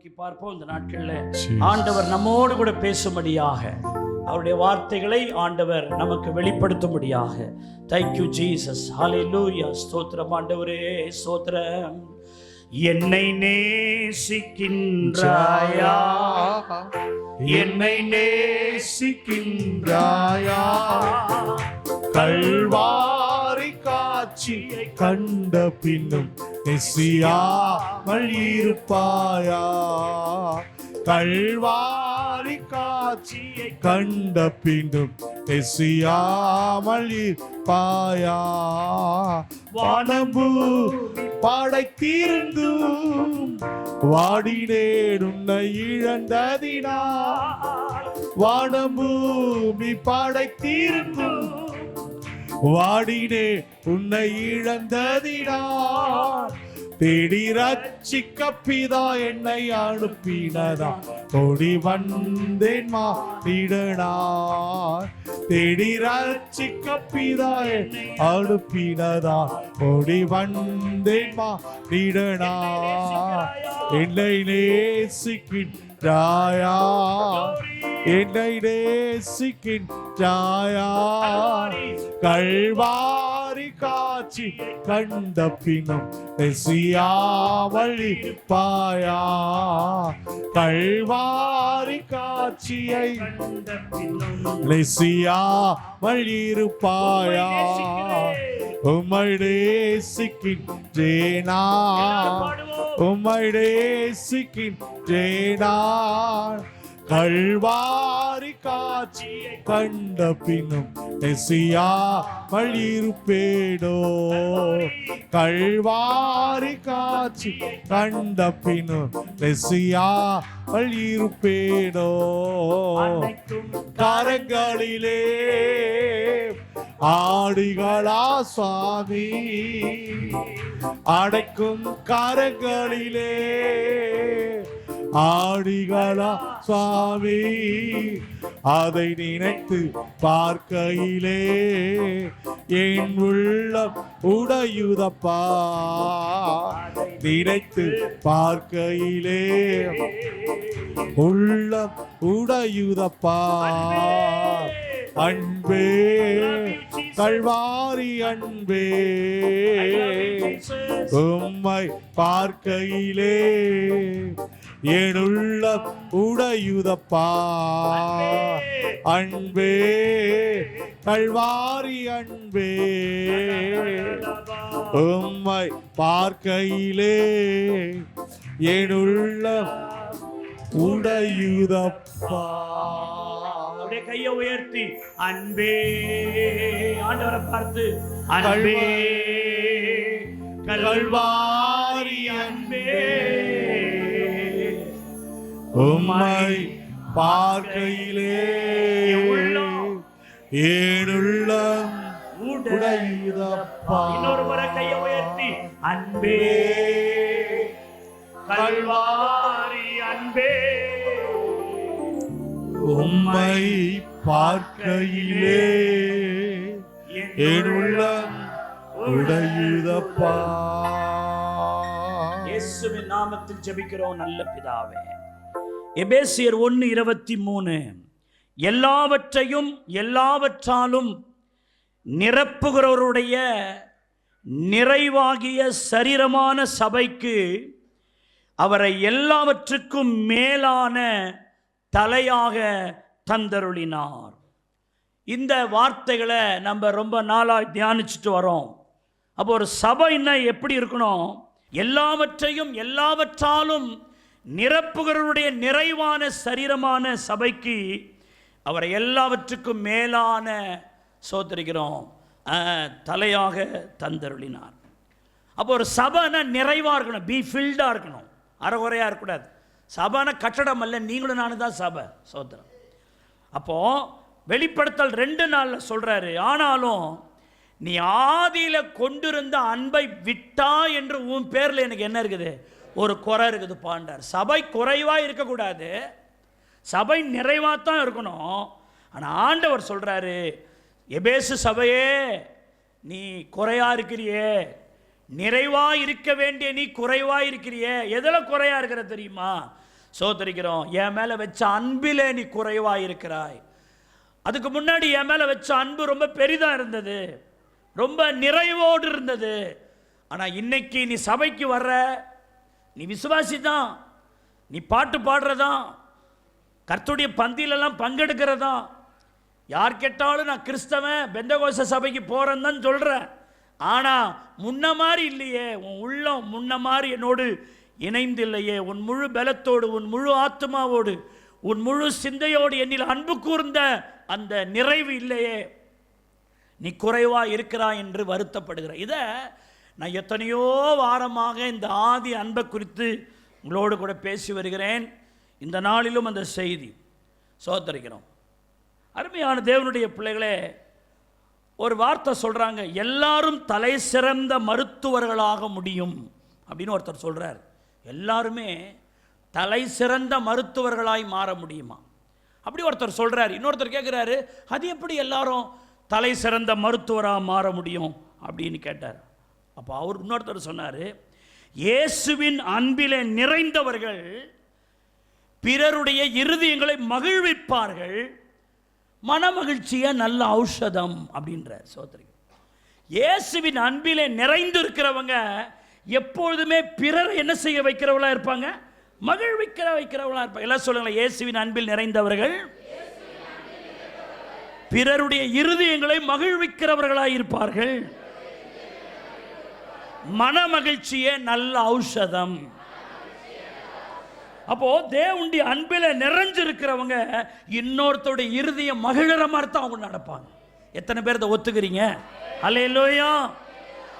நோக்கி பார்ப்போம். இந்த நாட்களில் ஆண்டவர் நம்மோடு கூட பேசும்படியாக அவருடைய வார்த்தைகளை ஆண்டவர் நமக்கு வெளிப்படுத்தும்படியாக. Thank you Jesus. ஹல்லேலூயா. ஸ்தோத்திரம் ஆண்டவரே, ஸ்தோத்திரம். என்னை நேசிக்கின்றாயா, என்னை நேசிக்கின்றாயா, கல்வாரி காட்சியை கண்ட பின்னும் நெசியாமல் இருப்பாயா, கல்வாரி காட்சியை கண்ட பின்னும் நெசியாமல் இருப்பாயா, வானம்பூ படைத்திருந்தும் வாடினேன் உன்னை இழந்ததினா, வானம்பூமி படைத்திருந்தும் வாடினே உன்னை இழந்ததினார், தேடி ரட்சிக்க பிதா என்னை அனுப்பினதா, ஓடி வந்தேன் மாறிடனார், தேடி ரட்சிக்க பிதா என்னை அனுப்பினதா, ஓடி வந்தேன் மாறிடனார், என்னை நேசிக்கின்றாயா, என்னை நேசிக்கின்றாயா, கல்வாரி காட்சி கண்ட பின்னும் நெசியாமல் இருப்பாயா, கல்வாரி காட்சியை நெசியாமல் இருப்பாயா, உம்மை நேசிக்கின்றேனா, உம்மை நேசிக்கின்றேனா, கல்வாரி காட்சியை கண்ட பின்னும் நெசியாமல் இருப்பேனோ, கல்வாரி காட்சி கண்ட பின்னும் நெசியாமல் இருப்பேனோ, கரங்களிலே ஆடிகளா சுவாமி, அடைக்கும் கரங்களிலே ஆடிகளா சுவாமி, அதை நினைத்து பார்க்கையிலே என் உள்ளம் உடையுதப்பா, நினைத்து பார்க்கையிலே உள்ளம் உடையுதப்பா, அன்பே கல்வாரி அன்பே, உம்மை பார்க்கையிலே என் உள்ளம் உடையுதப்பா, அன்பே கல்வாரி அன்பே, உம்மை பார்க்கையிலே என் உள்ளம் உடையுதப்பா. கையை உயர்த்தி அன்பே, ஆண்டவரை பார்த்து அன்பே கல்வாரி அன்பே, உம்மை பார்க்கையிலே ஏனுள்ளம் உடையுதப்பா. இன்னொரு முறை கையை உயர்த்தி அன்பே கல்வாரி அன்பே, உம்மை பார்க்கையிலே ஏனுள்ளம் உடையுதப்பா. இயேசுவின் நாமத்தில் ஜெபிக்கிறோம் நல்ல பிதாவே. எபேசியர் 1:23, எல்லாவற்றையும் எல்லாவற்றாலும் நிரப்புகிறவருடைய நிறைவாகிய சரீரமான சபைக்கு அவரை எல்லாவற்றுக்கும் மேலான தலையாக தந்தருளினார். இந்த வார்த்தைகளை நம்ம ரொம்ப நாளாக தியானிச்சுட்டு வரோம். அப்போ ஒரு சபைன்னா எப்படி இருக்கணும்? எல்லாவற்றையும் எல்லாவற்றாலும் நிரப்புகிறவருடைய நிறைவான சரீரமான சபைக்கு அவரை எல்லாவற்றுக்கும் மேலான சோதரிக்கிறோம் தலையாக தந்தருளினார். அப்போ ஒரு சபைனா நிறைவாக இருக்கணும், பி ஃபில்டாக இருக்கணும், அறகுறையாக இருக்கக்கூடாது. சபைனா கட்டடம் அல்ல, நீங்களும் நானும் தான் சபை. சோதரம். அப்போது வெளிப்படுத்தல் 2 நாளில் சொல்கிறாரு, ஆனாலும் நீ ஆதியில் கொண்டிருந்த அன்பை விட்டா என்று உன் பேரில் எனக்கு என்ன இருக்குது? ஒரு குறை இருக்குது பாண்டார். சபை குறைவாக இருக்கக்கூடாது, சபை நிறைவாக தான் இருக்கணும். ஆனால் ஆண்டவர் சொல்கிறாரு, எபேசு சபையே நீ குறையாக இருக்கிறியே, நிறைவாக இருக்க வேண்டிய நீ குறைவாக இருக்கிறியே. எதில் குறையாக இருக்கிற தெரியுமா? சோதரிக்கிறோம். என் மேலே வச்ச அன்பிலே நீ குறைவாக இருக்கிறாய். அதுக்கு முன்னாடி என் மேலே வச்ச அன்பு ரொம்ப பெரிதாக இருந்தது, ரொம்ப நிறைவோடு இருந்தது. ஆனால் இன்னைக்கு நீ சபைக்கு வர்ற, நீ விசுவாசி தான், நீ பாட்டு பாடுறதான், கர்த்தருடைய பந்தியிலெல்லாம் பங்கெடுக்கிறதா, யார் கேட்டாலும் நான் கிறிஸ்தவன் பெந்தகோஸ்தே சபைக்கு போகிறேன்னு தான் சொல்கிறேன். ஆனால் முன்ன மாதிரி இல்லையே, உன் உள்ளம் முன்ன மாதிரி என்னோடு இணைந்து இல்லையே. உன் முழு பலத்தோடு, உன் முழு ஆத்மாவோடு, உன் முழு சிந்தையோடு என்னில் அன்பு கூர்ந்த அந்த நிறைவு இல்லையே, நீ குறைவாக இருக்கிறாய் என்று வருத்தப்படுகிற. இதை நான் எத்தனையோ வாரமாக இந்த ஆதி அன்பை குறித்து உங்களோடு கூட பேசி வருகிறேன். இந்த நாளிலும் அந்த செய்தி சோதரிக்கிறோம். அருமையான தேவனுடைய பிள்ளைகளே, ஒரு வார்த்தை சொல்கிறாங்க, எல்லாரும் தலை சிறந்த மருத்துவர்களாக முடியும் அப்படின்னு ஒருத்தர் சொல்கிறார். எல்லாருமே தலை சிறந்த மருத்துவர்களாய் மாற முடியுமா அப்படி ஒருத்தர் சொல்கிறார். இன்னொருத்தர் கேட்குறாரு, அது எப்படி எல்லாரும் தலை சிறந்த மருத்துவராக மாற முடியும் அப்படின்னு கேட்டார். அப்போ அவர் இன்னொருத்தர் சொன்னார், இயேசுவின் அன்பிலே நிறைந்தவர்கள் பிறருடைய இருதயங்களை மகிழ்விப்பார்கள், மனமகிழ்ச்சிய நல்ல ஔஷதம் அப்படின்ற. சோதரி, இயேசுவின் அன்பிலே நிறைந்து இருக்கிறவங்க எப்பொழுதுமே பிறரை என்ன செய்ய வைக்கிறவங்களா இருப்பாங்க? வைக்கிறவங்களா இருப்பாங்க. எல்லாம் சொல்லுங்களேன், இயேசுவின் அன்பில் நிறைந்தவர்கள் பிறருடைய இருதயங்களை மகிழ்விக்கிறவர்களாக இருப்பார்கள், மனமகிழ்ச்சியே நல்ல ஔஷதம். அப்போ தேவனுடைய அன்பில் நிறைஞ்சிருக்கிறவங்க இன்னொருத்தருடைய இருதயம் மகிழற மாதிரி தான் அவங்க நடப்பாங்க. எத்தனை பேர் இதை ஒத்துக்கிறீங்க? அல்லேலூயா.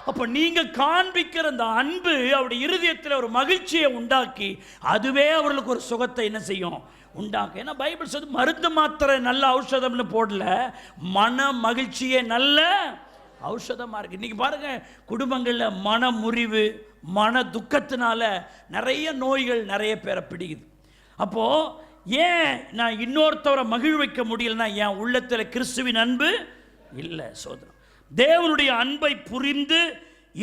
அப்போ நீங்க காண்பிக்கிற அந்த அன்பு அவருடைய இருதயத்தில் ஒரு மகிழ்ச்சியை உண்டாக்கி அதுவே அவர்களுக்கு ஒரு சுகத்தை என்ன செய்யும்? உண்டாக்கும். ஏன்னா பைபிள் சொல்லி மருந்து மாத்திரை நல்ல ஔஷதம்னு போடல, மன மகிழ்ச்சியே நல்ல ஔஷதமாக இருக்குது. இன்றைக்கி பாருங்கள், குடும்பங்களில் மன முறிவு, மன துக்கத்தினால நிறைய நோய்கள் நிறைய பேரை பிடிக்குது. அப்போது ஏன் நான் இன்னொருத்தவரை மகிழ்விக்க முடியலன்னா என் உள்ளத்தில் கிறிஸ்துவின் அன்பு இல்லை. சோதரம், தேவனுடைய அன்பை புரிந்து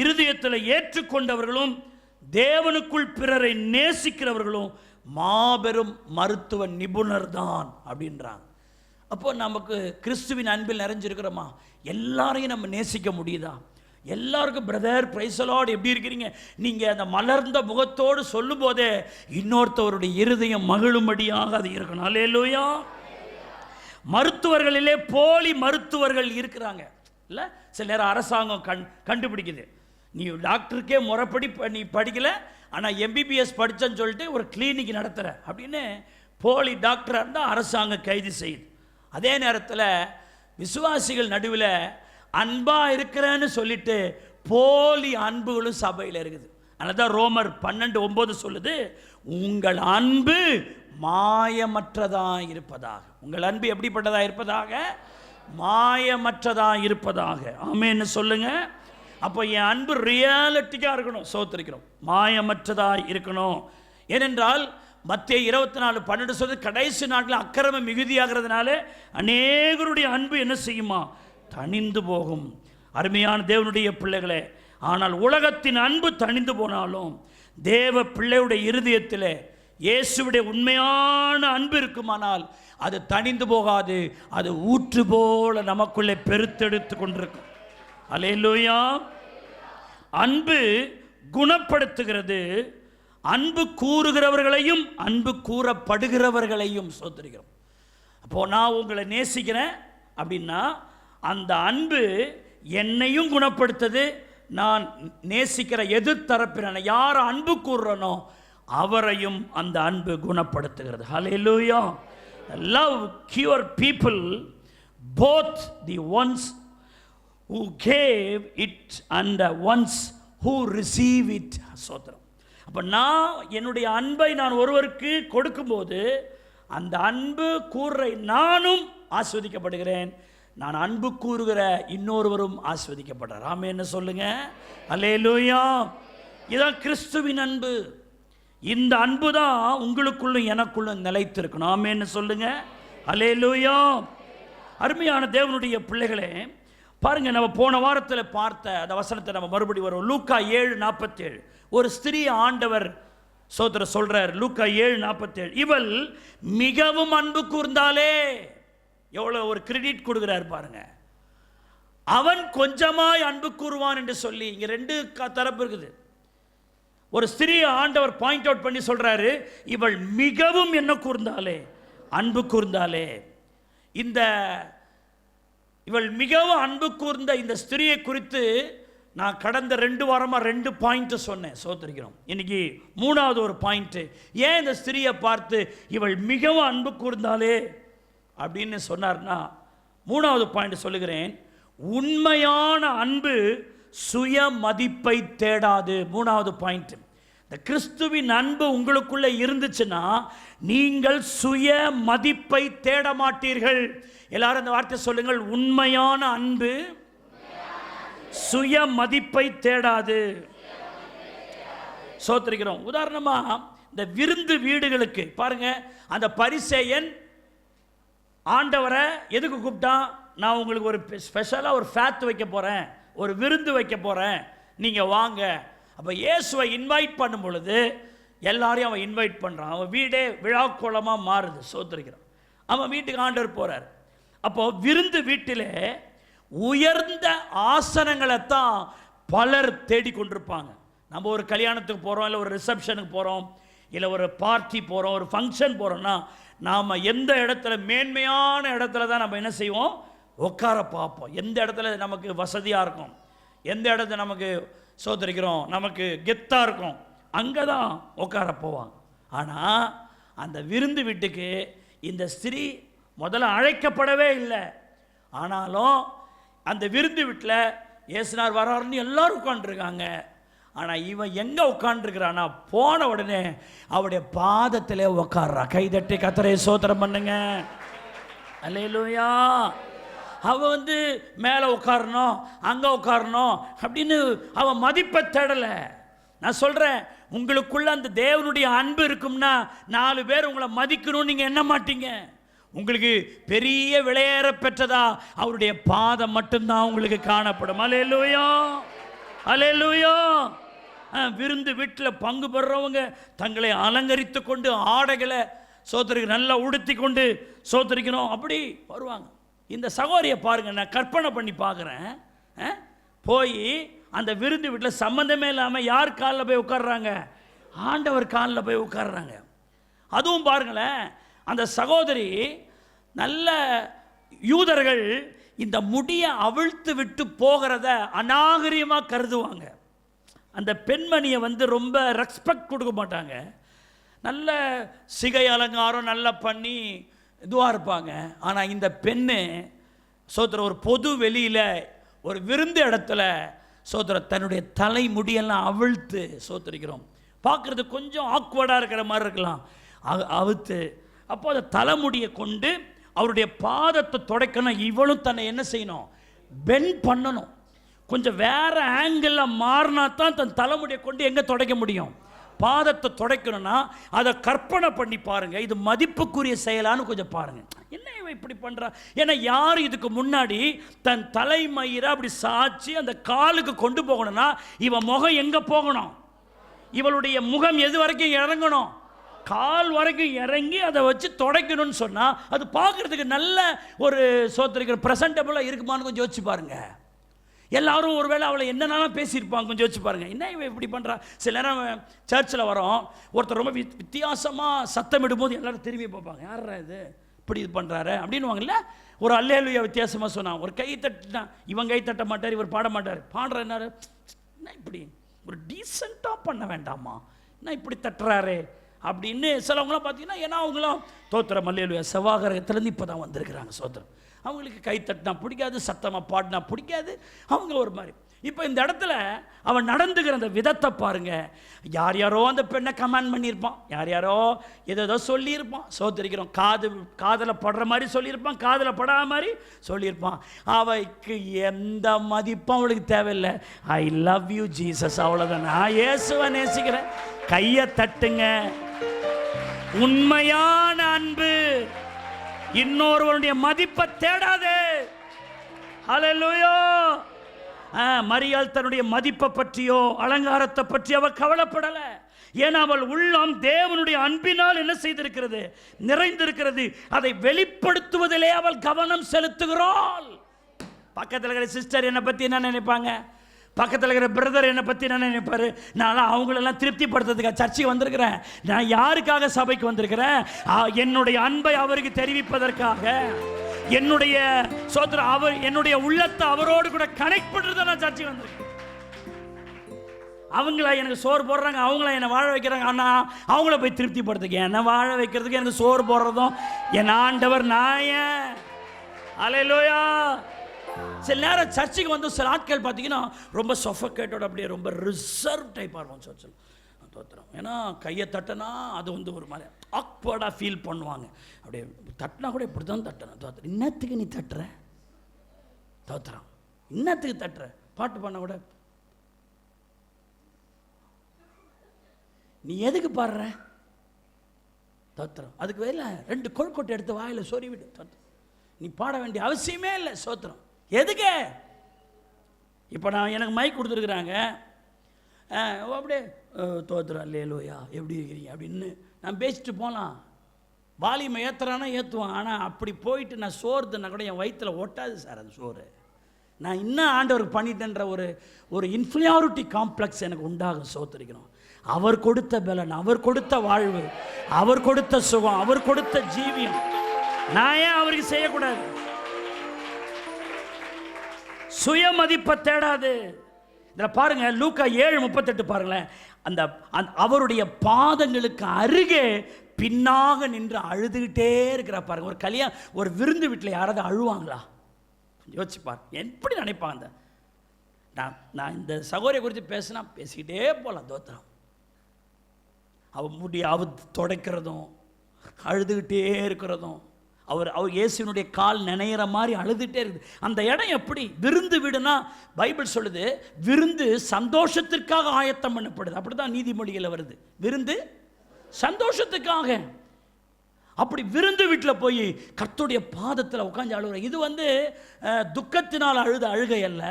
இருதயத்தில் ஏற்றுக்கொண்டவர்களும் தேவனுக்குள் பிறரை நேசிக்கிறவர்களும் மாபெரும் மருத்துவ நிபுணர் தான் அப்படின்றாங்க. அப்போ நமக்கு கிறிஸ்துவின் அன்பில் நிறைஞ்சிருக்கிறோமா? எல்லாரையும் நம்ம நேசிக்க முடியுதா? எல்லாருக்கும் பிரதர் பிரைஸ் தி லார்ட் எப்படி இருக்கிறீங்க நீங்கள் அந்த மலர்ந்த முகத்தோடு சொல்லும் போதே இன்னொருத்தவருடைய இருதயம் மகிழும்படியாக அது இருக்கணும். அல்லேலூயா. மருத்துவர்களிலே போலி மருத்துவர்கள் இருக்கிறாங்க இல்லை? சில நேரம் அரசாங்கம் கண்டுபிடிக்குது, நீ டாக்டருக்கே முறைப்படி நீ படிக்கல, ஆனால் எம்பிபிஎஸ் படித்தேன்னு சொல்லிட்டு ஒரு கிளினிக் நடத்துகிற அப்படின்னு போலி டாக்டராக இருந்தால் அரசாங்கம் கைது செய்யுது. அதே நேரத்தில் விசுவாசிகள் நடுவில் அன்பாக இருக்கிறேன்னு சொல்லிட்டு போலி அன்புகளும் சபையில் இருக்குது. அதனால தான் ரோமர் 12:9 சொல்லுது, உங்கள் அன்பு மாயமற்றதாக இருப்பதாக. உங்கள் அன்பு எப்படிப்பட்டதாக இருப்பதாக? மாயமற்றதாக இருப்பதாக. ஆமென்னு சொல்லுங்க. அப்போ என் அன்பு ரியாலிட்டிக்காக இருக்கணும். சோத்திருக்கிறோம், மாயமற்றதாக இருக்கணும். ஏனென்றால் மத்தேயு 24:12 சொல்லுது, கடைசி நாட்டில் அக்கிரமம் மிகுதியாகிறதுனால அநேகருடைய அன்பு என்ன செய்யுமா? தணிந்து போகும். அருமையான தேவனுடைய பிள்ளைகளே, ஆனால் உலகத்தின் அன்பு தணிந்து போனாலும் தேவ பிள்ளையுடைய இருதயத்தில் இயேசுவுடைய உண்மையான அன்பு இருக்குமானால் அது தணிந்து போகாது, அது ஊற்று போல நமக்குள்ளே பெருத்தெடுத்து கொண்டிருக்கும். அல்லேலூயா. அன்பு குணப்படுத்துகிறது, அன்பு கூறுகிறவர்களையும் அன்பு கூறப்படுகிறவர்களையும் சோதரிக்கிறோம். அப்போது நான் உங்களை நேசிக்கிறேன் அப்படின்னா அந்த அன்பு என்னையும் குணப்படுத்துது, நான் நேசிக்கிற எதிர்த்தரப்பின யார் அன்பு கூறுறனோ அவரையும் அந்த அன்பு குணப்படுத்துகிறது. ஹல்லேலூயா. Love cure people, both the ones who gave it and the ones who receive it. சோதரம். அப்போ நான் என்னுடைய அன்பை நான் ஒருவருக்கு கொடுக்கும்போது அந்த அன்பு கூறுற நானும் ஆஸ்வதிக்கப்படுகிறேன், நான் அன்பு கூறுகிற இன்னொருவரும் ஆஸ்வதிக்கப்படுறார். ஆமென் என்ன சொல்லுங்க? அல்லேலூயா. இதான் கிறிஸ்துவின் அன்பு. இந்த அன்பு தான் உங்களுக்குள்ளும் எனக்குள்ளும் நிலைத்திருக்கணும். ஆமென் என்ன சொல்லுங்க? அல்லேலூயா. அருமையான தேவனுடைய பிள்ளைகளே, பாருங்க, நம்ம போன வாரத்தில் பார்த்த அந்த வசனத்தை நம்ம மறுபடி வரும். லூக்கா 7:47. ஒரு ஸ்திரீ ஆண்டவர் சோதர சொல்றார் லூக்கா 7:47, இவள் மிகவும் அன்பு கூர்ந்தாலே. எவ்வளவு ஒரு கிரெடிட் கொடுக்கிறார் பாருங்க. அவன் கொஞ்சமாய் அன்பு கூறுவான் என்று சொல்லி இங்க ரெண்டு தரப்பு இருக்குது. ஒரு ஸ்திரீ ஆண்டவர் பாயிண்ட் அவுட் பண்ணி சொல்றாரு, இவள் மிகவும் என்ன கூர்ந்தாலே, அன்பு கூர்ந்தாலே. இந்த இவள் மிகவும் அன்பு கூர்ந்த இந்த ஸ்திரியை குறித்து நான் கடந்த 2 வாரமாக 2 பாயிண்ட் சொன்னேன். சோத்திருக்கிறோம். இன்னைக்கு 3வது ஒரு பாயிண்ட். ஏன் இந்த ஸ்திரியை பார்த்து இவள் மிகவும் அன்பு கூர்ந்தாலே அப்படின்னு சொன்னார்னா, 3வது பாயிண்ட் சொல்லுகிறேன். உண்மையான அன்பு சுய மதிப்பை தேடாது. 3வது பாயிண்ட். இந்த கிறிஸ்துவின் அன்பு உங்களுக்குள்ள இருந்துச்சுன்னா நீங்கள் சுய மதிப்பை தேட மாட்டீர்கள். எல்லாரும் இந்த வார்த்தை சொல்லுங்கள். உண்மையான அன்பு சுய மதிப்பை தேடாது. சோத்திருக்கிறோம். உதாரணமா இந்த விருந்து வீடுகளுக்கு பாருங்க, அந்த பரிசேயன் ஆண்டவரை எதுக்கு கூப்பிட்டான்? நான் உங்களுக்கு ஒரு ஸ்பெஷலாக ஒரு ஃபேத் வைக்க போகிறேன், ஒரு விருந்து வைக்க போகிறேன், நீங்கள் வாங்க. அப்போ இயேசுவை இன்வைட் பண்ணும் பொழுது எல்லாரையும் அவன் இன்வைட் பண்ணுறான். அவன் வீடே விழாக்கோலமாக மாறுது. சோத்திருக்கிறான். அவன் வீட்டுக்கு ஆண்டவர் போகிறார். அப்போது விருந்து வீட்டில் உயர்ந்த ஆசனங்களை தான் பலர் தேடிக்கொண்டிருப்பாங்க. நம்ம ஒரு கல்யாணத்துக்கு போகிறோம், இல்லை ஒரு ரிசப்ஷனுக்கு போகிறோம், இல்லை ஒரு பார்ட்டி போகிறோம், ஒரு ஃபங்க்ஷன் போகிறோம்னா நாம் எந்த இடத்துல மேன்மையான இடத்துல தான் நம்ம என்ன செய்வோம்? உட்கார பார்ப்போம். எந்த இடத்துல நமக்கு வசதியாக இருக்கும், எந்த இடத்துல நமக்கு சோதரிக்கிறோம் நமக்கு கெத்தாக இருக்கும், அங்கே தான் உட்கார போவாங்க. ஆனால் அந்த விருந்து வீட்டுக்கு இந்த ஸ்திரீ முதல்ல அழைக்கப்படவே இல்லை. ஆனாலும் அந்த விருந்து வீட்டில் இயேசுனார் வராருன்னு எல்லாரும் உட்காந்துருக்காங்க. ஆனால் இவன் எங்கே உட்காந்துருக்கிறான்னா, போன உடனே அவருடைய பாதத்தில் உட்கார்றா. கைதட்டி கர்த்தரை ஸ்தோத்திரம் பண்ணுங்க. அல்லேலூயா. அவன் மேலே உட்காரணும், அங்கே உட்காரணும் அப்படின்னு அவன் மதிப்பை தேடலை. நான் சொல்கிறேன், உங்களுக்குள்ள அந்த தேவனுடைய அன்பு இருக்கும்னா 4 பேர் உங்களை மதிக்கணும்னு நீங்கள் எண்ண மாட்டீங்க. உங்களுக்கு பெரிய விலையேற பெற்றதா அவருடைய பாதம் மட்டும்தான் உங்களுக்கு காணப்படும். அல்லேலூயா, அல்லேலூயா. விருந்து வீட்டில் பங்கு பெறுறவங்க தங்களை அலங்கரித்து கொண்டு ஆடைகளை சோதரிக்கு நல்லா உடுத்தி கொண்டு சோதரிக்கணும் அப்படி வருவாங்க. இந்த சகோதரியை பாருங்க, நான் கற்பனை பண்ணி பார்க்குறேன். போய் அந்த விருந்து வீட்டில் சம்மந்தமே இல்லாமல் யார் காலில் போய் உட்கார்றாங்க? ஆண்டவர் காலில் போய் உட்கார்றாங்க. அதுவும் பாருங்களேன், அந்த சகோதரி நல்ல யூதர்கள் இந்த முடியை அவிழ்த்து விட்டு போகிறத அநாகரிகமாக கருதுவாங்க. அந்த பெண்மணியை ரொம்ப ரெஸ்பெக்ட் கொடுக்க மாட்டாங்க. நல்ல சிகை அலங்காரம் நல்லா பண்ணி இதுவாக இருப்பாங்க. ஆனால் இந்த பெண்ணு சோதர ஒரு பொது வெளியில் ஒரு விருந்து இடத்துல சோதர தன்னுடைய தலைமுடியெல்லாம் அவிழ்த்து சோதரிக்கிறோம். பார்க்குறது கொஞ்சம் ஆக்வர்டாக இருக்கிற மாதிரி இருக்கலாம். அவிழ்த்து அப்போ அந்த தலைமுடியை கொண்டு அவருடைய பாதத்தை துடைக்கணும். இவளும் தன்னை என்ன செய்யணும்? பெண்ட் பண்ணணும். கொஞ்சம் வேறு ஆங்கிளில் மாறினா தான் தன் தலைமுடியை கொண்டு எங்கே துடைக்க முடியும்? பாதத்தை துடைக்கணும்னா அதை கற்பனை பண்ணி பாருங்கள். இது மதிப்புக்குரிய செயலான்னு கொஞ்சம் பாருங்கள். என்ன இவன் இப்படி பண்ணுறா? ஏன்னா யார் இதுக்கு முன்னாடி தன் தலைமயிரை அப்படி சாய்ச்சி அந்த காலுக்கு கொண்டு போகணும்னா இவன் முகம் எங்கே போகணும்? இவளுடைய முகம் எது வரைக்கும் இறங்கணும்? கால் வரைக்கும் இறங்கி அதை வச்சு துடைக்கணும்னு சொன்னால் அது பார்க்குறதுக்கு நல்ல ஒரு சோத்திரிக்கிற ப்ரெசன்டபுளாக இருக்குமான்னு கொஞ்சம் யோசிச்சு பாருங்கள். எல்லாரும் ஒருவேளை அவளை என்னென்னாலும் பேசியிருப்பாங்க. கொஞ்சம் யோசிச்சு பாருங்கள். என்ன இவன் இப்படி பண்ணுறா? சில நேரம் சர்ச்சில் வரோம், ஒருத்தர் ரொம்ப வித்தியாசமாக சத்தம் இடும்போது எல்லோரும் திரும்பி பார்ப்பாங்க. யாரா இது இப்படி இது பண்ணுறாரு அப்படின்னுவாங்கல்ல. ஒரு அல்லேலூயா வித்தியாசமாக சொன்னான், ஒரு கை தட்டினா இவன் கை தட்ட மாட்டார், இவர் பாட மாட்டார். பாடுற என்ன இப்படி ஒரு டீசெண்டாக பண்ண வேண்டாமா, என்ன இப்படி தட்டுறாரு அப்படின்னு சிலவங்களாம் பார்த்தீங்கன்னா, ஏன்னா அவங்களாம் தோத்திரம் அல்லேலூயா செவ்வாகரகத்துலேருந்து இப்போ தான் வந்திருக்கிறாங்க. சோத்திரம். அவங்களுக்கு கை தட்டினா பிடிக்காது, சத்தமாக பாடினா பிடிக்காது, அவங்க ஒரு மாதிரி. இப்போ இந்த இடத்துல அவன் நடந்துக்கிற அந்த விதத்தை பாருங்கள். யார் யாரோ அந்த பெண்ணை கமெண்ட் பண்ணியிருப்பான், யார் யாரோ ஏதோ சொல்லியிருப்பான். சோதரிக்கிறோம். காதில் படுற மாதிரி சொல்லியிருப்பான், காதில் படாத மாதிரி சொல்லியிருப்பான். அவைக்கு எந்த மதிப்பும் அவளுக்கு தேவையில்லை. ஐ லவ் யூ ஜீசஸ், அவ்வளோதான். நான் இயேசுவை நேசிக்கிறேன். கையை தட்டுங்க. உண்மையான அன்பு இன்னொருவனுடைய மதிப்பை தேடாதே. ஹல்லேலூயா. மரியாள் தன்னுடைய மதிப்பை பற்றியோ அலங்காரத்தை பற்றி அவ கவலைப்படலை. ஏன்னா அவள் உள்ளம் தேவனுடைய அன்பினால் என்ன செய்திருக்கிறது? நிறைந்திருக்கிறது. அதை வெளிப்படுத்துவதிலே அவள் கவனம் செலுத்துகிறாள். பக்கத்தில் இருக்கிற சிஸ்டர் என்னை பற்றி என்ன நினைப்பாங்க? பக்கத்தில் இருக்கிற பிரதர் என்னை பற்றி என்ன நினைப்பாரு? நான் அவங்களெல்லாம் திருப்திப்படுத்துறதுக்காக சர்ச்சைக்கு வந்திருக்கிறேன். நான் யாருக்காக சபைக்கு வந்திருக்கிறேன்? என்னுடைய அன்பை அவருக்கு தெரிவிப்பதற்காக, என்னுடைய சோதர அவர் என்னுடைய உள்ளத்தை அவரோடு கூட கனெக்ட் பண்ணுறத நான் சர்ச்சைக்கு வந்திருக்கேன். அவங்கள எனக்கு சோறு போடுறாங்க, அவங்கள என்னை வாழ வைக்கிறாங்க. ஆனால் அவங்கள போய் திருப்திப்படுத்துக்க, என்னை வாழ வைக்கிறதுக்கு எனக்கு சோறு போடுறதும் என் ஆண்டவர் நாயன். அல்லேலூயா. சில நேரம் சர்ச்சைக்கு வந்து சில ஆட்கள் பார்த்தீங்கன்னா ரொம்ப சொஃபகேட்டோட, அப்படியே ரொம்ப ரிசர்வ் டைப்பாக இருக்கும் சர்ச்சில். தோத்திரம். ஏன்னா கையை தட்டினா அது வந்து ஒரு மாதிரி ஆக்வர்டாக ஃபீல் பண்ணுவாங்க. அப்படியே தட்டினா கூட இப்படி தான் தட்டணும். தோத்திரம். இன்னத்துக்கு நீ தட்டுற? தோத்திரம். இன்னத்துக்கு தட்டுற? பாட்டு பண்ண கூட நீ எதுக்கு பாடுற? தோத்திரம். அதுக்கு வேலை 2 கொழுக்கொட்டை எடுத்து வாயில் சொறி விடு. தோத்திரம். நீ பாட வேண்டிய அவசியமே இல்லை. சோத்திரம். எதுக்கு? இப்போ நான் எனக்கு மைக் கொடுத்துருக்குறாங்க, அப்படியே தோத்திரம் அல்லேலூயா எப்படி இருக்கிறீங்க அப்படின்னு நான் பேசிட்டு போகலாம். வாலிமை ஏற்றுறானா ஏற்றுவான். ஆனால் அப்படி போயிட்டு நான் சோறு தின்னா கூட என் வயிற்றில் ஒட்டாது சார் அது சோறு. நான் இன்னும் ஆண்டவருக்கு பண்ணிட்டேன்ற ஒரு இன்ஃபீரியாரிட்டி காம்ப்ளெக்ஸ் எனக்கு உண்டாகும். சோத்திரிக்கணும். அவர் கொடுத்த பலன், அவர் கொடுத்த வாழ்வு, அவர் கொடுத்த சுகம், அவர் கொடுத்த ஜீவியம் நான் ஏன் அவருக்கு செய்யக்கூடாது? சுயமதிப்பை தேடாது. இதில் பாருங்க, லூக்கா 7:38 பாருங்களேன். அந்த அவருடைய பாதங்களுக்கு அருகே பின்னாக நின்று அழுதுகிட்டே இருக்கிறா பாருங்க. ஒரு கல்யாணம், ஒரு விருந்து வீட்டில் யாராவது அழுவாங்களா? யோசிச்சு பாருங்க, எப்படி நினைப்பாங்க. நான் இந்த சகோதரியை குறித்து பேசினா பேசிக்கிட்டே போகலாம். தோத்திரம். அவர் துடைக்கிறதும் அழுதுகிட்டே இருக்கிறதும், அவர் இயேசுனுடைய கால் நினைகிற மாதிரி அழுதுகிட்டே இருக்குது. அந்த இடம் எப்படி? விருந்து வீடுனா பைபிள் சொல்லுது, விருந்து சந்தோஷத்திற்காக ஆயத்தம் பண்ணப்படுது. அப்படிதான் நீதிமொழியில் வருது. விருந்து சந்தோஷத்துக்காக. அப்படி விருந்து வீட்டில் போய் கர்த்தருடைய பாதத்தில் உட்காந்து அழுகுற, இது வந்து துக்கத்தினால் அழுத அழுகை அல்ல.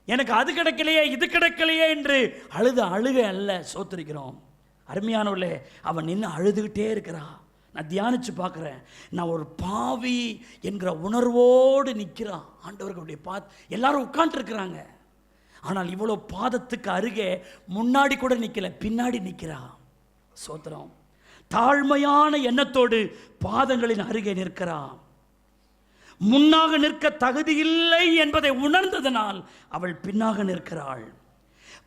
எனக்கு அது கிடைக்கலையே இது கிடைக்கலையே என்று அழுத அழுகை அல்ல. சோத்திரிக்கிறோம். அருமையானவர்களே, அவன் நின்று அழுதுகிட்டே இருக்கிறா. நான் தியானிச்சு பார்க்குறேன். நான் ஒரு பாவி என்கிற உணர்வோடு நிற்கிறான். ஆண்டவர்களுடைய எல்லாரும் உட்காந்துருக்கிறாங்க. ஆனால் இவ்வளோ பாதத்துக்கு அருகே முன்னாடி கூட நிற்கல, பின்னாடி நிற்கிறா. சோத்திரம். தாழ்மையான எண்ணத்தோடு பாதங்களின் அருகே நிற்கிறான். முன்னாக நிற்க தகுதி இல்லை என்பதை உணர்ந்ததனால் அவள் பின்னாக நிற்கிறாள்.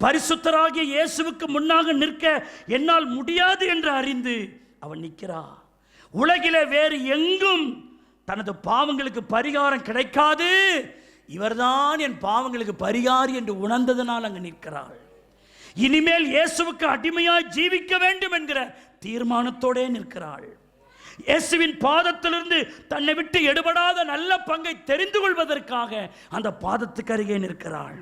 பரிசுத்தராகிய இயேசுவுக்கு முன்னாக நிற்க என்னால் முடியாது என்று அறிந்து அவள் நிற்கிறா. உலகிலே வேறு எங்கும் தனது பாவங்களுக்கு பரிகாரம் கிடைக்காது, இவர்தான் என் பாவங்களுக்கு பரிகாரி என்று உணர்ந்ததனால் அங்கு நிற்கிறாள். இனிமேல் இயேசுவுக்கு அடிமையாய் ஜீவிக்க வேண்டும் என்கிற தீர்மானத்தோடே நிற்கிறாள். இயேசுவின் பாதத்திலிருந்து தன்னை விட்டு எடுபடாத நல்ல பங்கை தெரிந்து கொள்வதற்காக அந்த பாதத்துக்கு அருகே நிற்கிறாள்.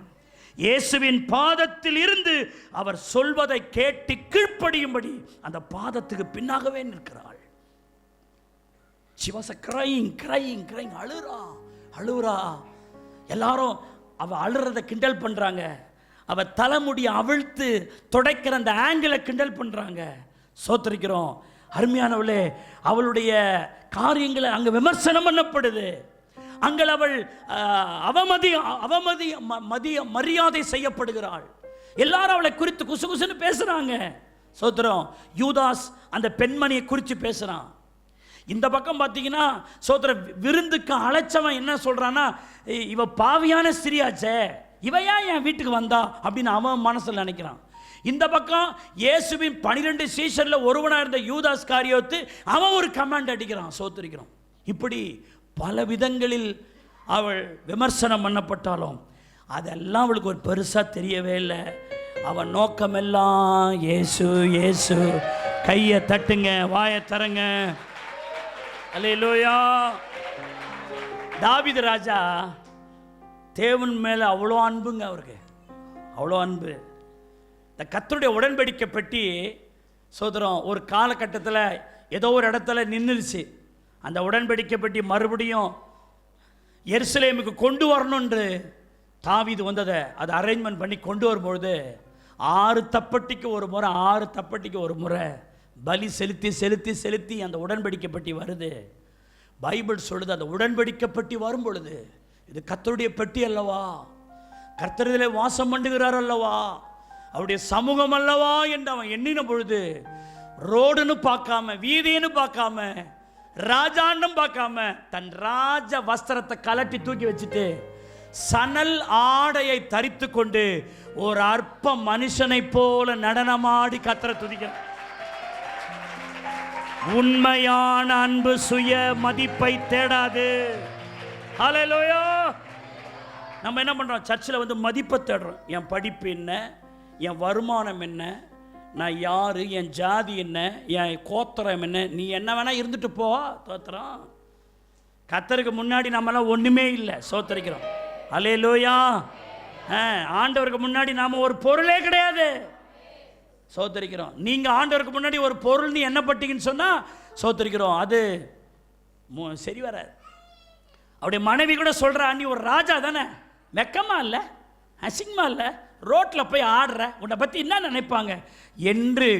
இயேசுவின் பாதத்தில் இருந்து அவர் சொல்வதை கேட்டு கீழ்ப்படியும்படி அந்த பாதத்துக்கு பின்னாகவே நிற்கிறாள். She was crying. அழுறா. எல்லாரும் அவ அழுறதை கிண்டல் பண்றாங்க. அவ தலைமுடி அவிழ்த்து துடைக்கிற அந்த ஆங்கிளை கிண்டல் பண்றாங்க. சோத்திரிக்கிறோம். அருமையானவளே, அவளுடைய காரியங்களை அங்க விமர்சனம் பண்ணப்படுது. அங்கே அவள் மரியாதை செய்யப்படுகிறாள். எல்லாரும் அவளை குறித்து குசுகுசுன்னு பேசுறாங்க. சோத்திரம். யூதாஸ் அந்த பெண்மணியை குறித்து பேசுறான். இந்த பக்கம் பார்த்தீங்கன்னா சோத்திர விருந்துக்கு அழைச்சவன் என்ன சொல்றான்னா, இவ பாவியான ஸ்திரியாச்சே, இவையா என் வீட்டுக்கு வந்தா அப்படின்னு அவன் மனசில் நினைக்கிறான். இந்த பக்கம் இயேசுவின் 12 சீஷர்ல ஒருவனாக இருந்த யூதாஸ் காரியோத்து அவன் ஒரு கமாண்ட் அடிக்கிறான். சோத்திரிக்கிறோம். இப்படி பல விதங்களில் அவள் விமர்சனம் பண்ணப்பட்டாலும் அதெல்லாம் அவளுக்கு ஒரு பெருசாக தெரியவே இல்லை. அவன் நோக்கமெல்லாம் இயேசு இயேசு. கையை தட்டுங்க, வாயை தரங்க. அல்லேலூயா. தாவீது ராஜா தேவன் மேலே அவ்வளோ அன்புங்க. அவருக்கு அவ்வளோ அன்பு. இந்த கர்த்தருடைய உடன்படிக்கை பெட்டி சோதரம் ஒரு காலகட்டத்தில் ஏதோ ஒரு இடத்துல நின்றுச்சு. அந்த உடன்படிக்கை பெட்டி மறுபடியும் எருசலேமுக்கு கொண்டு வரணுன்று தாவீது வந்ததை அதை அரேஞ்ச்மெண்ட் பண்ணி கொண்டு வரும்பொழுது 6 தப்பட்டிக்கு ஒரு முறை 6 தப்பட்டிக்கு ஒரு முறை பலி செலுத்தி செலுத்தி செலுத்தி அந்த உடன்படிக்கை பெட்டி வருது. பைபிள் சொல்லுது, அந்த உடன்படிக்கை பெட்டி வரும் பொழுது இது கர்த்தருடைய பெட்டி அல்லவா, கர்த்தர் இதிலே வாசம் பண்ணுகிறார் அல்லவா, அவருடைய சமூகம் அல்லவா என்று அவன் எண்ணின பொழுது ரோடுன்னு பார்க்காம, வீதின்னு பார்க்காம, ராஜாண்டம் பார்க்காம தன் ராஜ வஸ்திரத்தை கலட்டி தூக்கி வச்சுட்டு சணல் ஆடையை தரித்து கொண்டு ஒரு அற்ப மனுஷனை போல நடனமாடி கர்த்தரை துதிக்கிறார். உண்மையான அன்பு சுய மதிப்பை தேடாது. ஹல்லேலூயா. நம்ம என்ன பண்றோம்? சர்ச்சில் வந்து மதிப்பை தேடுறோம். என் படிப்பு என்ன, என் வருமானம் என்ன, நான் யாரு, என் ஜாதி என்ன, என் கோத்திரம் என்ன, நீ என்ன வேணா இருந்துட்டு போ. தோத்திரம். கர்த்தருக்கு முன்னாடி நம்மளாம் ஒண்ணுமே இல்லை. சோத்தரிக்கிறோம். ஹல்லேலூயா. ஆண்டவருக்கு முன்னாடி நாம ஒரு பொருளே கிடையாது. சோத்தரிக்கிறோம். நீங்க ஆண்டவருக்கு முன்னாடி ஒரு பொருள் நீ என்ன பட்டீங்கன்னு சொன்னா சோத்தரிக்கிறோம். அது சரி வராது. அவருடைய மனைவி கூட சொல்றா, நீ ஒரு ராஜா தானே, வெக்கமா இல்லை, அசிங்கமா இல்லை, ரோட்ல போய் ஆடுற, உன்னை பத்தி என்ன நினைப்பாங்க என்று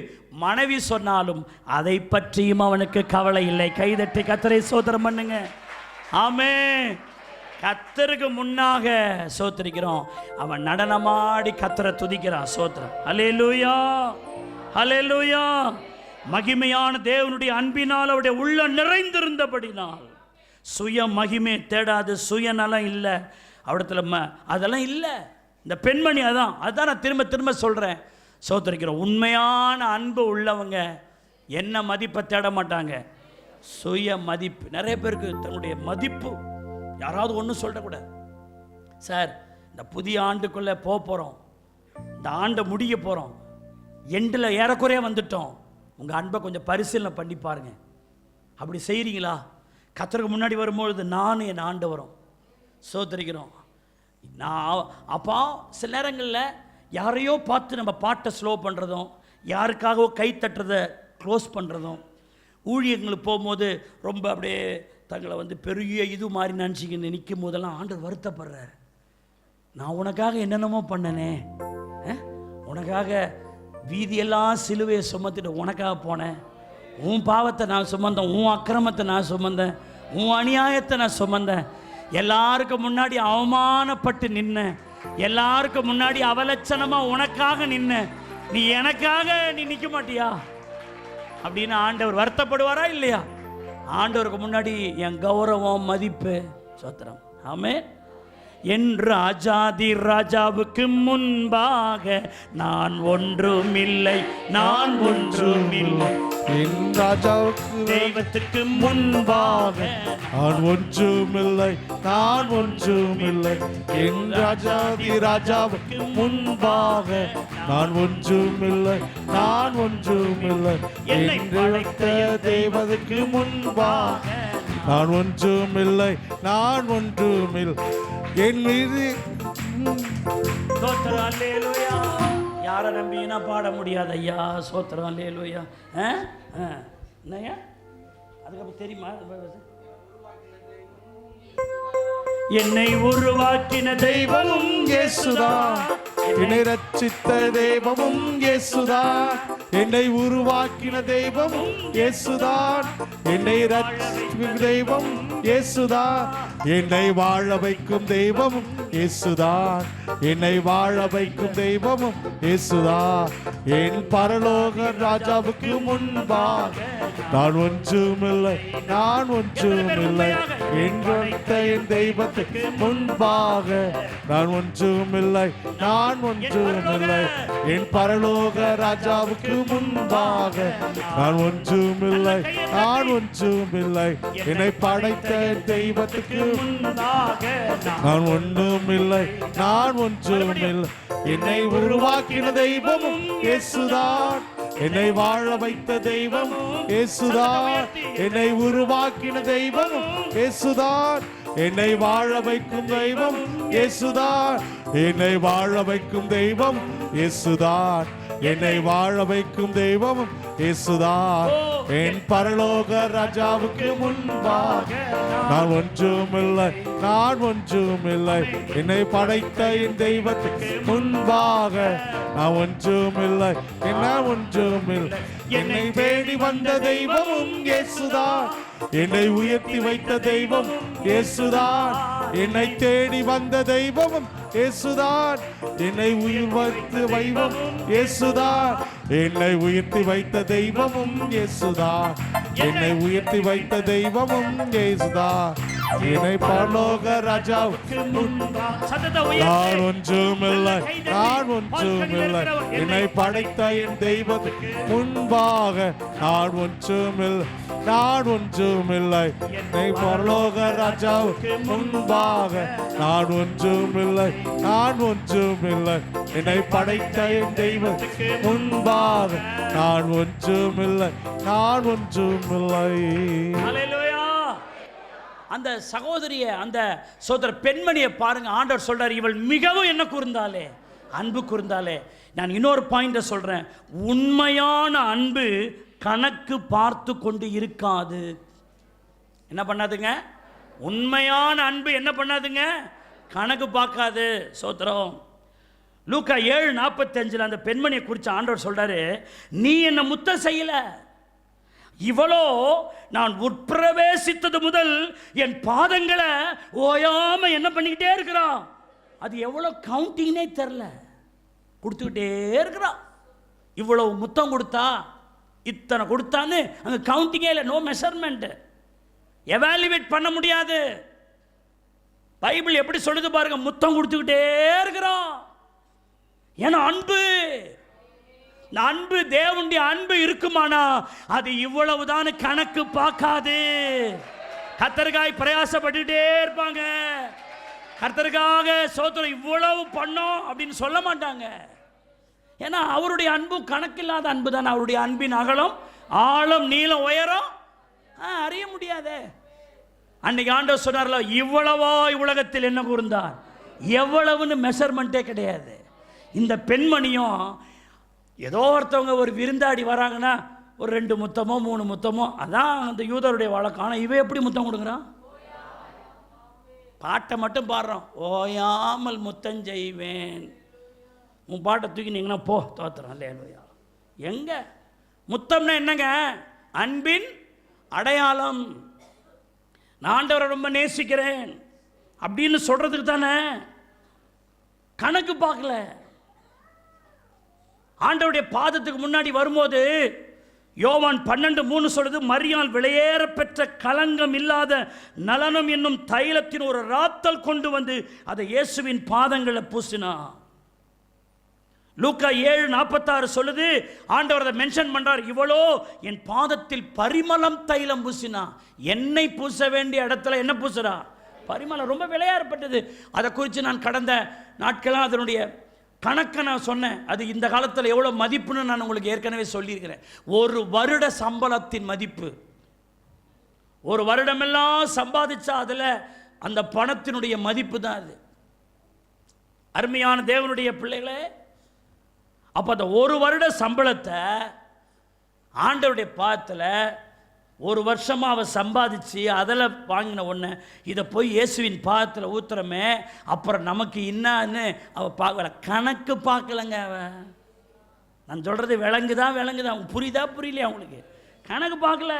மனைவி சொன்னாலும் அதை பற்றியும் அவனுக்கு கவலை இல்லை. கைதட்டி கர்த்தரை ஸ்தோத்திரம் பண்ணுங்க. ஆமென். கர்த்தருக்கு முன்னாக சோத்திரிக்கிறோம். அவன் நடனமாடி கர்த்தரை துதிக்கிறான். சோத்திரம். ஹல்லேலூயா, ஹல்லேலூயா. மகிமையான தேவனுடைய அன்பினால் அவருடைய உள்ள நிறைந்திருந்தபடினால் சுய மகிமை தேடாது, சுயநலம் இல்லை அவடத்துல, அதெல்லாம் இல்லை. இந்த பெண்மணி அதான் நான் திரும்ப திரும்ப சொல்கிறேன். சோத்திரிக்கிறோம். உண்மையான அன்பு உள்ளவங்க என்ன மதிப்பை தேட மாட்டாங்க, சுய மதிப்பு. நிறைய பேருக்கு தன்னுடைய மதிப்பு, யாராவது ஒன்றும் சொல்லக்கூடாது. சார், இந்த புதிய ஆண்டுக்குள்ளே போகிறோம், இந்த ஆண்டை முடிய போகிறோம், எண்டில் ஏறக்குறைய வந்துட்டோம். உங்கள் அன்பை கொஞ்சம் பரிசீலனை பண்ணி பாருங்கள். அப்படி செய்கிறீங்களா? கர்த்தருக்கு முன்னாடி வரும்பொழுது நான் என் ஆண்டவரும் சோத்திரிக்கிறோம். நான் அப்பா சில நேரங்களில் யாரையோ பார்த்து நம்ம பாட்டை ஸ்லோ பண்ணுறதும், யாருக்காகவோ கை தட்டுறதை க்ளோஸ் பண்ணுறதும், ஊழியங்களுக்கு போகும்போது ரொம்ப அப்படியே தங்களை வந்து பெரிய இது மாதிரி நினச்சிக்கின்னு நிற்கும் போதெல்லாம் ஆண்டவர் வருத்தப்படுறார். நான் உனக்காக என்னென்னமோ பண்ணனே, உனக்காக வீதியெல்லாம் சிலுவையை சுமத்திட்டு உனக்காக போனேன், உன் பாவத்தை நான் சுமந்தேன், உன் அக்கிரமத்தை நான் சுமந்தேன், உன் அநியாயத்தை நான் சுமந்தேன், எல்லாருக்கும் முன்னாடி அவமானப்பட்டு நின்ன, எல்லாருக்கும் முன்னாடி அவலட்சணமாக உனக்காக நின்ன, நீ எனக்காக நீ நிற்க மாட்டியா அப்படின்னு ஆண்டவர் வருத்தப்படுவாரா இல்லையா? ஆண்டவருக்கு முன்னாடி என் கௌரவம் மதிப்பு சோத்திரம். ஆமென். என் ராஜாதி ராஜாவுக்கு முன்பாக நான் ஒன்றுமில்லை, நான் ஒன்றுமில்லை. என் ராஜாவுக்கு தெய்வத்துக்கு முன்பாக நான் ஒன்றுமில்லை, நான் ஒன்றுமில்லை. என் ராஜாதி ராஜாவுக்கு முன்பாக நான் ஒன்றுமில்லை, நான் ஒன்றுமில்லை. என்னை படைத்த தேவனுக்கு முன்பாக நான் ஒன்றுமில்லை, நான் ஒன்றுமில்லை. என் மீது சோத்திரம். அல்லேலூயா. யாரை நம்பினா பாட முடியாது ஐயா. சோத்திரம். அல்லேலூயா. என்னையா அதுக்கப்புறம் தெரியுமா? என்னை உருவாக்கின தெய்வமும் இயேசுதான், என்னை ரட்சித்த தெய்வமும் இயேசுதான், என்னை உருவாக்கின தெய்வமும் இயேசுதான், என்னை ரட்சிக்கும் தெய்வம் இயேசுதான், என்னை வாழ வைக்கும் தெய்வமும் இயேசுதான், என்னை வாழ வைக்கும் தெய்வமும் இயேசுதான். என் பரலோக ராஜாவுக்கு முன்பாக நான் ஒன்றுமில்லை, நான் ஒன்றுமில்லை. என் தெய்வத்துக்கு முன்பாக நான் ஒன்றுமில்லை, நான் ஒன்றுமில்லை. என் பரலோக ராஜாவுக்கு முன்பாக நான் ஒன்றுமில்லை, நான் ஒன்றுமில்லை. என்னை படைத்த தெய்வத்துக்கு முன்பாக நான் ஒன்றுமில்லை, நான் ஒன்றுமில்லை. என்னை உருவாக்கின தெய்வமும் இயேசுதான், என்னை வாழ வைத்த தெய்வம் இயேசுதான், என்னை உருவாக்கின தெய்வம் இயேசுதான், என்னை வாழ வைக்கும் தெய்வம் இயேசுதான், என்னை வாழ வைக்கும் தெய்வம் இயேசுதான். என்னை வாழ வைக்கும் தெய்வமும் இயேசுதான். என் பரலோக ராஜாவுக்கு முன்பாக நான் ஒன்றுமில்லை, நான் ஒன்றுமில்லை. என்னை படைத்த என் தெய்வத்துக்கு முன்பாக நான் ஒன்றுமில்லை, என்ன ஒன்றுமில்லை. என்னை தேடி வந்த தெய்வமும் இயேசுதான். என்னை உயர்த்தி வைத்த தெய்வம் இயேசுதான். என்னை தேடி வந்த தெய்வமும் இயேசுதான். என்னை உயிர் வைத்து வைவம் இயேசுதான். என்னை உயர்த்தி வைத்த தெய்வமும் இயேசுதான். என்னை உயர்த்தி வைத்த தெய்வமும் இயேசுதான். என்னை பரலோக ராஜாவுக்கு நான் ஒன்றுமில்லை, நான் ஒன்றுமில்லை. என்னை படைத்த என் தெய்வத்துக்கு முன்பாக நான் ஒன்றுமில்லை, நான் ஒன்றுமில்லை. என்னை பரலோக ராஜாவுக்கு முன்பாக நான் ஒன்றுமில்லை, நான் ஒன்றுமில்லை. என்னை படைத்த என் தெய்வத்துக்கு முன்பாக நான் ஒன்றுமில்லை, நான் ஒன்றுமில்லை. அந்த சகோதரிய, அந்த சோதர பெண்மணியை பாருங்க. ஆண்டவர் சொல்றார், இவள் மிகவும் என்ன கூர்ந்தாலே, அன்பு கூர்ந்தாலே. நான் இன்னொரு பாயிண்ட சொல்றேன். உண்மையான அன்பு கணக்கு பார்த்து கொண்டு இருக்காது. என்ன பண்ணாதுங்க? உண்மையான அன்பு என்ன பண்ணாதுங்க? கணக்கு பார்க்காது. சோத்திரம். லூக்கா 7:45 அந்த பெண்மணியை குறித்து ஆண்டவர் சொல்றாரு, நீ என்ன முத்தம் செய்யல, இவளோ நான் உட்பிரவேசித்தது முதல் என் பாதங்களை ஓயாம என்ன பண்ணிக்கிட்டே இருக்கிறான். அது எவ்வளோ கவுண்டிங்னே தெரில, கொடுத்துக்கிட்டே இருக்கிறான். இவ்வளவு முத்தம் கொடுத்தா, இத்தனை கொடுத்தான்னு அங்கே கவுண்டிங்கே இல்லை. நோ மெஷர்மெண்ட், எவாலுவேட் பண்ண முடியாது. பைபிள் எப்படி சொல்லுது பாருங்க, முத்தம் கொடுத்துக்கிட்டே இருக்கிறோம். ஏன்னா அன்பு, அன்பு, தேவனுடைய அன்பு இருக்குமானா அது இவ்வளவுதான் கணக்கு பார்க்காது. கர்த்தருக்காய் பிரயாசப்பட்டுட்டே இருப்பாங்க. கர்த்தருக்காக சோத்திரம் இவ்வளவு பண்ணோம் அப்படின்னு சொல்ல மாட்டாங்க. ஏன்னா அவருடைய அன்பு கணக்கில்லாத அன்பு தான். அவருடைய அன்பின் அகலம், ஆழம், நீளம், உயரம் அறிய முடியாதே. அன்னைக்கு ஆண்டவர் சொன்னார்ல, இவ்வளவா உலகத்தில் என்ன கூர்ந்தார், எவ்வளவுன்னு மெஷர்மெண்ட்டே கிடையாது. இந்த பெண்மணியும் ஏதோ ஒருத்தவங்க ஒரு விருந்தாடி வராங்கன்னா ஒரு 2 முத்தமோ 3 முத்தமோ, அதான் அந்த யூதருடைய வழக்கம். ஆனால் இவன் எப்படி முத்தம் கொடுக்குறான்? பாட்டை மட்டும் பாடுறான், ஓயாமல் முத்தம் செய்வேன். உன் பாட்டை தூக்கினீங்கன்னா போ தோத்துறான். இல்லையா? எங்க முத்தம்னா என்னங்க? அன்பின் அடையாளம். நான் ஆண்டவரை ரொம்ப நேசிக்கிறேன் அப்படின்னு சொல்றதுக்கு தானே. கணக்கு பார்க்கல. ஆண்டவருடைய பாதத்துக்கு முன்னாடி வரும்போது யோவான் 12:3 சொல்லுது, மரியாள் விலையேற பெற்ற களங்கம் இல்லாத நலனம் என்னும் தைலத்தின் ஒரு ராத்தல் கொண்டு வந்து அதை இயேசுவின் பாதங்களை பூசினா. லூக்கா 7:46 சொல்லுது, ஆண்டவர் அதை மென்ஷன் பண்றார், இவளோ என் பாதத்தில் பரிமளம் தைலம் பூசினா. எண்ணெய் பூச வேண்டிய இடத்துல என்ன பூசுறா? பரிமளம். ரொம்ப விலையேறப்பட்டது. அதை குறித்து நான் கடந்த நாட்களாக அதனுடைய கணக்கை நான் சொன்னேன். அது இந்த காலத்தில் எவ்வளோ மதிப்புன்னு நான் உங்களுக்கு ஏற்கனவே சொல்லியிருக்கிறேன். ஒரு வருட சம்பளத்தின் மதிப்பு, ஒரு வருடமெல்லாம் சம்பாதிச்சா அதில் அந்த பணத்தினுடைய மதிப்பு தான் அது. அருமையான தேவனுடைய பிள்ளைகளே, அப்போ அந்த ஒரு வருட சம்பளத்தை ஆண்டவருடைய பாதத்தில் ஒரு வருஷமாக அவள் சம்பாதிச்சு அதில் வாங்கின ஒன்று இதை போய் இயேசுவின் பாதத்தில் ஊத்துறமே, அப்புறம் நமக்கு என்னான்னு அவள் பார்க்கல. கணக்கு பார்க்கலங்க அவன். நான் சொல்கிறது விளங்குதான் அவங்க புரியுதா புரியலையா அவங்களுக்கு? கணக்கு பார்க்கல.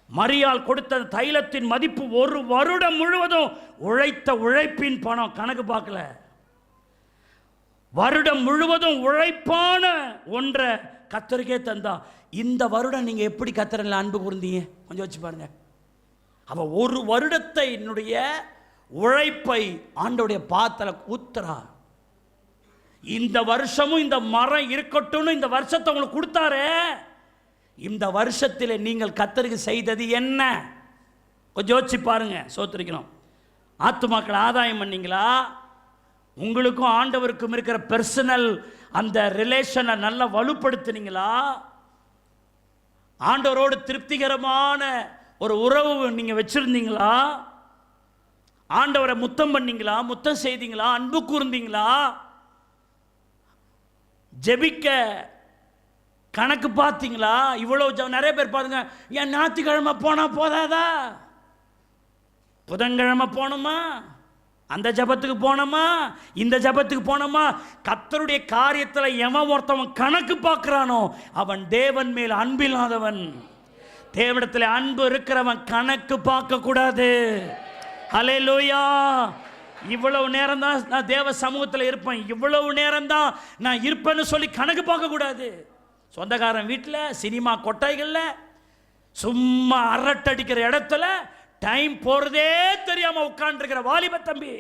மரியாள் கொடுத்த தைலத்தின் மதிப்பு ஒரு வருடம் முழுவதும் உழைத்த உழைப்பின் பணம். கணக்கு பார்க்கல. வருடம் முழுவதும் உழைப்பான ஒன்றை கர்த்தருக்கே தந்தா. இந்த வருடம் நீங்க எப்படி கர்த்தரில் அன்பு கூர்ந்தீங்க கொஞ்சம் வச்சு பாருங்க. அவ ஒரு வருடத்தை என்னுடைய உழைப்பை ஆண்டவருடைய பாதத்துல ஊத்துறா. இந்த வருஷமும் இந்த மரம் இருக்கட்டும்னு இந்த வருஷத்தை உங்களுக்கு கொடுத்தாரே, இந்த வருஷத்தில் நீங்கள் கர்த்தருக்கு செய்தது என்ன கொஞ்சம் யோசிச்சு பாருங்க. சோத்திரிக்கணும். ஆத்துமாக்களை ஆதாயம் பண்ணீங்களா? உங்களுக்கும் ஆண்டவருக்கும் இருக்கிற பர்சனல் அந்த ரிலேஷனை நல்லா வலுப்படுத்தினீங்களா? ஆண்டவரோடு திருப்திகரமான ஒரு உறவு நீங்க வச்சிருந்தீங்களா? ஆண்டவரை முத்தம் பண்ணீங்களா? முத்தம் செய்தீங்களா? அன்பு கூர்ந்தீங்களா? ஜெபிக்க கணக்கு பார்த்தீங்களா? இவ்வளோ நிறைய பேர் பாருங்க, ஏன் ஞாயிற்றுக்கிழமை போனால் போதாதா? புதன்கிழமை போனோமா, அந்த ஜபத்துக்கு போனோமா, இந்த ஜபத்துக்கு போனோமா? கர்த்தருடைய காரியத்தில் எவன் ஒருத்தவன் கணக்கு பார்க்குறானோ அவன் தேவன் மேல் அன்பில்லாதவன். தேவனிடத்தில் அன்பு இருக்கிறவன் கணக்கு பார்க்க கூடாது. ஹல்லேலூயா. இவ்வளவு நேரம் தான் நான் தேவ சமூகத்தில் இருப்பேன், இவ்வளவு நேரம் தான் நான் இருப்பேன்னு சொல்லி கணக்கு பார்க்க கூடாது. சொந்தக்காரன் வீட்டில், சினிமா கொட்டைகளில், சும்மா அரட்டடிக்கிற இடத்துல டைம் போகிறதே தெரியாமல் உட்காந்துருக்கிற வாலிப தம்பி,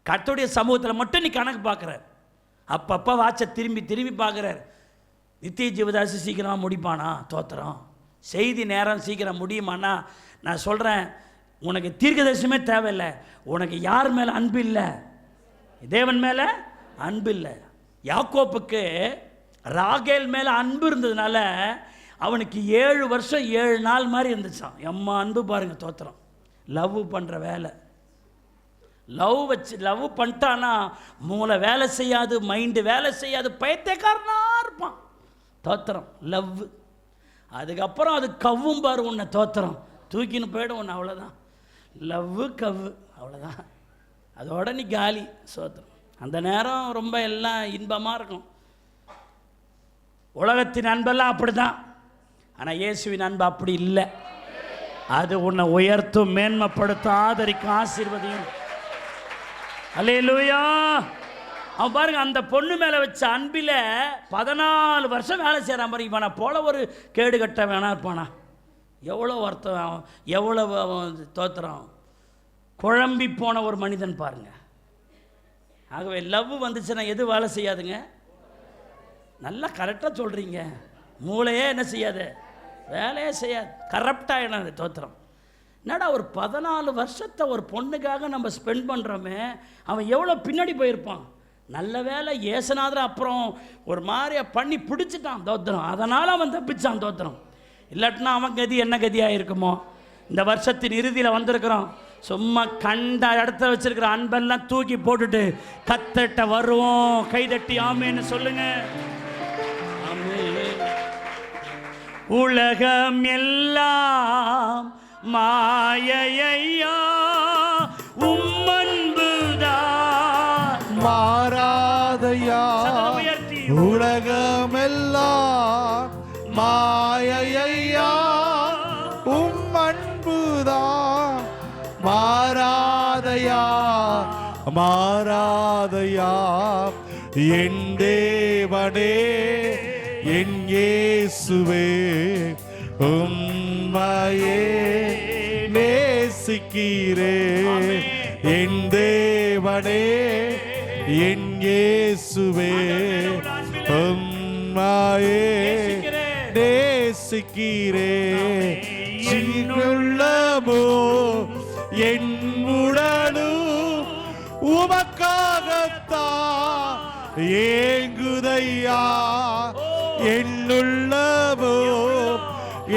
கர்த்தருடைய சமூகத்தில் மட்டும் நீ கணக்கு பார்க்குற. அப்பப்போ வாட்சை திரும்பி திரும்பி பார்க்குறார். நித்திய ஜீவதாசி சீக்கிரமாக முடிப்பானா? தோத்திரம். செய்தி நேரம் சீக்கிரம் முடியுமானா? நான் சொல்கிறேன், உனக்கு தீர்க்கதரிசனமே தேவையில்லை. உனக்கு யார் மேலே அன்பு இல்லை? தேவன் மேலே அன்பு இல்லை. யாக்கோப்புக்கு ராகேல் மேலே அன்பு இருந்ததுனால அவனுக்கு 7 வருஷம் 7 நாள் மாதிரி இருந்துச்சான். எம்மா அன்பு பாருங்க, தோத்திரம். லவ் பண்ணுற வேலை, லவ் பண்ணிட்டானா மூளை வேலை செய்யாது, மைண்டு வேலை செய்யாது, பைத்தியக்காரனாக இருப்பான். தோத்திரம் லவ். அதுக்கப்புறம் அது கவ்வும் பாரு உன்னை, தோத்திரம் தூக்கின்னு போய்டும் உன்னை. அவ்வளோதான், லவ் கவ்வு, அவ்வளோதான். அதோட நீ காலி. சோத்திரம். அந்த நேரம் ரொம்ப எல்லாம் இன்பமாக இருக்கும். உலகத்தின் அன்பெல்லாம் அப்படி தான். ஆனால் இயேசுவின் அன்பு அப்படி இல்லை. அது உன்னை உயர்த்தும், மேன்மைப்படுத்தும், ஆதரிக்கும், ஆசீர்வதியும். அல்லேலூயா. அவன் பாருங்க, அந்த பொண்ணு மேலே வச்ச அன்பில் 14 வருஷம் வேலை செய்கிறான் பாருங்க. இவனை போல ஒரு கேடு கட்ட வேணா இருப்பானா? எவ்வளோ வருத்தம், எவ்வளோ தோத்திரம். குழம்பி போன ஒரு மனிதன் பாருங்க. ஆகவே லவ் வந்துச்சுன்னா எது வேலை செய்யாதுங்க? நல்லா கரெக்டாக சொல்கிறீங்க. மூளையே என்ன செய்யாது? வேலையே செய்யாது, கரப்டாகிடாது. தோத்திரம். என்னடா ஒரு 14 வருஷத்தை ஒரு பொண்ணுக்காக நம்ம ஸ்பெண்ட் பண்ணுறோமே, அவன் எவ்வளோ பின்னாடி போயிருப்பான். நல்ல வேலை ஏசுநாதர் அப்புறம் ஒரு மாதிரியா பண்ணி பிடிச்சிட்டான். தோத்திரம். அதனால் அவன் தப்பிச்சான். தோத்திரம். இல்லாட்டினா அவன் கதி என்ன கதியாக இருக்குமோ? இந்த வருஷத்தின் இறுதியில் வந்திருக்கிறோம். சும்மா கண்ட இடத்துல வச்சிருக்கிற அன்பெல்லாம் தூக்கி போட்டுட்டு கத்தட்ட வருவோம். கைதட்டி ஆமேன்னு சொல்லுங்க. உலகம் எல்லாம் மாயையா, உம்மன்புதான் மாறாதையா. உலகமெல்லாம் மாயையா, உம்மன்புதான் மாறாதையா. மாறாதையா என் தேவனே, என் இயேசுவே, உம்மையே நேசிக்கிறே. என் தேவனே, என் இயேசுவே, உம்மையே நேசிக்கிறே. சிங்குள்ளமோ என் உடலும் உமக்காகத்தான் ஏங்குதையா. என்னுள்ளமோ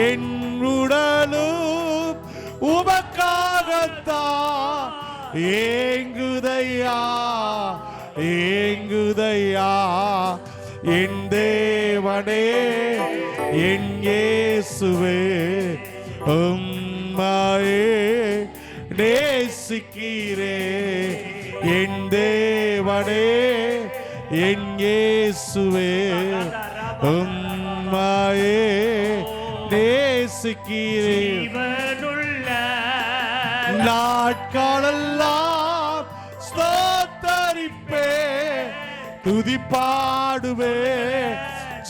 என் உடலும் உமக்காகத்தான் ஏங்குதையா, ஏங்குதையா. என் தேவனே, என் இயேசுவே, உம்மையே நேசிக்கிறே. என் தேவனே, என் இயேசுவே, உம்மையே நேசிக்கிறே. நாட்களெல்லாம் ஸ்தோத்தரிப்பே, துதிப்பாடுவே.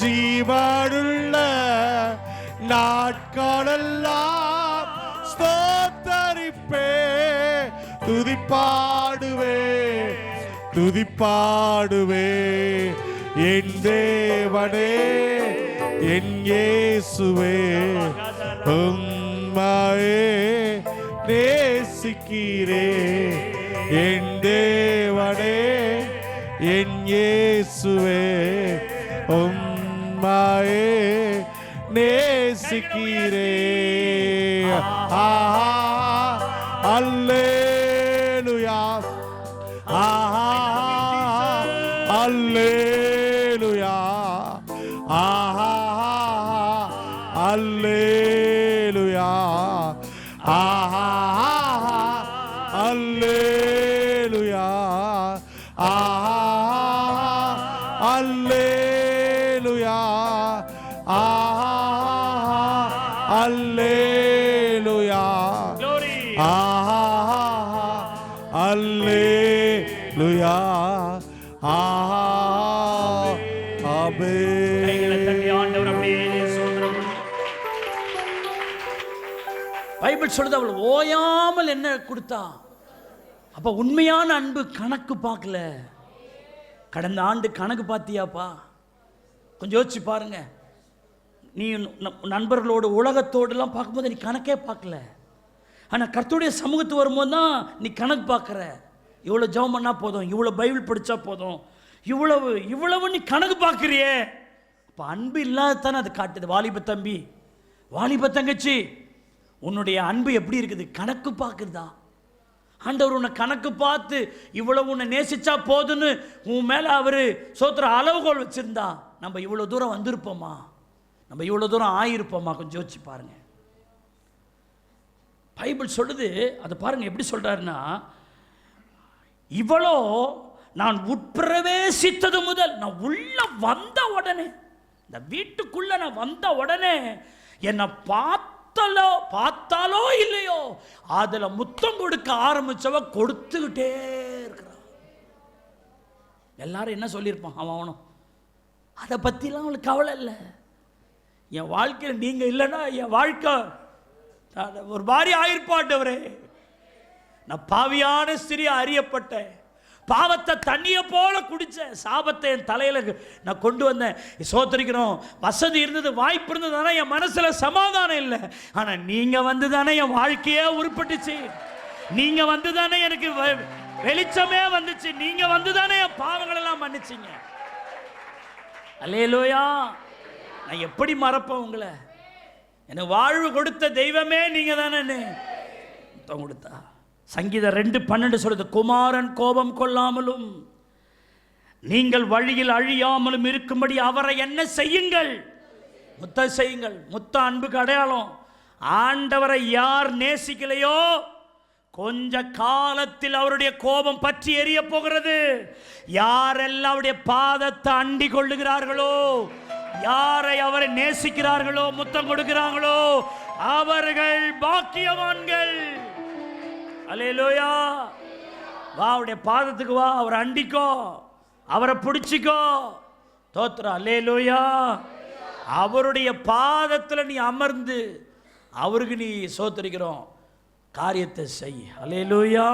ஜீவனுள்ள நாட்களெல்லாம் ஸ்தோத்தரிப்பே, துதிப்பாடுவே, துதிப்பாடுவே. என் தேவனே, என் இயேசுவே, உம்மையே நேசிக்கிறே. என் தேவனே, என் இயேசுவே, உம்மையே நேசிக்கிறே. ஆஹா, அல்லேலூயா, ஆஹா, அல்லேலூயா. அல்லேலூயா கைகளை தட்டி ஆண்டவர் அப்படியே சோதரம். பைபிள் சொல்றது அவள் ஓயாமல் என்ன கொடுத்தா. அப்ப உண்மையான அன்பு கணக்கு பார்க்கல. கடந்த ஆண்டு கணக்கு பார்த்தியாப்பா? கொஞ்சம் யோசிச்சு பாருங்க. நீ நண்பர்களோடு உலகத்தோடுலாம் பார்க்கும்போது நீ கணக்கே பார்க்கல. ஆனால் கர்த்தருடைய சமூகத்து வரும்போது தான் நீ கணக்கு பார்க்குற. இவ்வளோ ஜெபம் பண்ணால் போதும், இவ்வளோ பைபிள் படித்தா போதும், இவ்வளவு நீ கணக்கு பார்க்குறியே. அப்போ அன்பு இல்லாததானே அது காட்டுது. வாலிப தம்பி, வாலிப தங்கச்சி, உன்னுடைய அன்பு எப்படி இருக்குது? கணக்கு பார்க்குறதா? ஆண்டவர் உன்னை கணக்கு பார்த்து இவ்வளவு உன்னை நேசிச்சா போதுன்னு உன் மேலே அவர் சோத்திர அளவுகோல் வச்சுருந்தா நம்ம இவ்வளோ தூரம் வந்திருப்போமா? நம்ம இவ்வளோ தூரம் ஆயிருப்போமா? கொஞ்சம் யோசிச்சு பாருங்க. பைபிள் சொல்லுது, அதை பாருங்க எப்படி சொல்றாருன்னா, இவ்வளோ நான் உட்பிரவேசித்தது முதல், நான் உள்ள வந்த உடனே, இந்த வீட்டுக்குள்ள நான் வந்த உடனே என்னை பார்த்தாலோ இல்லையோ அதுல முத்தம் கொடுக்க ஆரம்பிச்சவ கொடுத்துக்கிட்டே இருக்கிறான். எல்லாரும் என்ன சொல்லியிருப்பான்? அவனும் அதை பற்றிலாம் அவளுக்கு கவலை இல்லை. என் வாழ்க்கையில் நீங்க இல்லைன்னா என் வாழ்க்கை ஒரு மாதிரி ஆயிருப்பாண்டவரே. நான் பாவியான ஸ்திரீ அறியப்பட்டேன், பாவத்தை தண்ணியை போல குடித்தேன், சாபத்தை என் தலையில் நான் கொண்டு வந்தேன். சோதரிக்கிறோம், வசதி இருந்தது, வாய்ப்பு இருந்தது, ஆனால் என் மனசில் சமாதானம் இல்லை. ஆனால் நீங்கள் வந்து தானே என் வாழ்க்கையே உருப்பட்டுச்சு. நீங்கள் வந்து தானே எனக்கு வெளிச்சமே வந்துச்சு. நீங்கள் வந்து தானே என் பாவங்களெல்லாம் மன்னிச்சிங்க. அல்லேலூயா. நான் எப்படி மறப்பேன் உங்களை? எனக்கு வாழ்வு கொடுத்த தெய்வமே நீங்கள் தானே கொடுத்தா. சங்கீதம் 2:12 சொல்லுது, குமாரன் கோபம் கொள்ளாமலும் நீங்கள் வழியில் அழியாமலும் இருக்கும்படி அவரை என்ன செய்யுங்கள்? முத்த செய்யுங்கள். முத்த அன்புக்கு அடையாளம். ஆண்டவரை யார் நேசிக்கலையோ கொஞ்ச காலத்தில் அவருடைய கோபம் பற்றி எரிய போகிறது. யாரெல்லாம் அவருடைய பாதத்தை அண்டி கொள்ளுகிறார்களோ, யாரை அவரை நேசிக்கிறார்களோ, முத்தம் கொடுக்கிறார்களோ, அவர்கள் பாக்கியவான்கள். அல்லேலூயா. வா, அவருடைய பாதத்துக்கு வா, அவரை அண்டிக்கோ, அவரை பிடிச்சிக்கோ. தோத்திரம். அல்லேலூயா. அவருடைய பாதத்தில் நீ அமர்ந்து அவருக்கு நீ சோத்தரிக்கிறோம் காரியத்தை செய். அல்லேலூயா.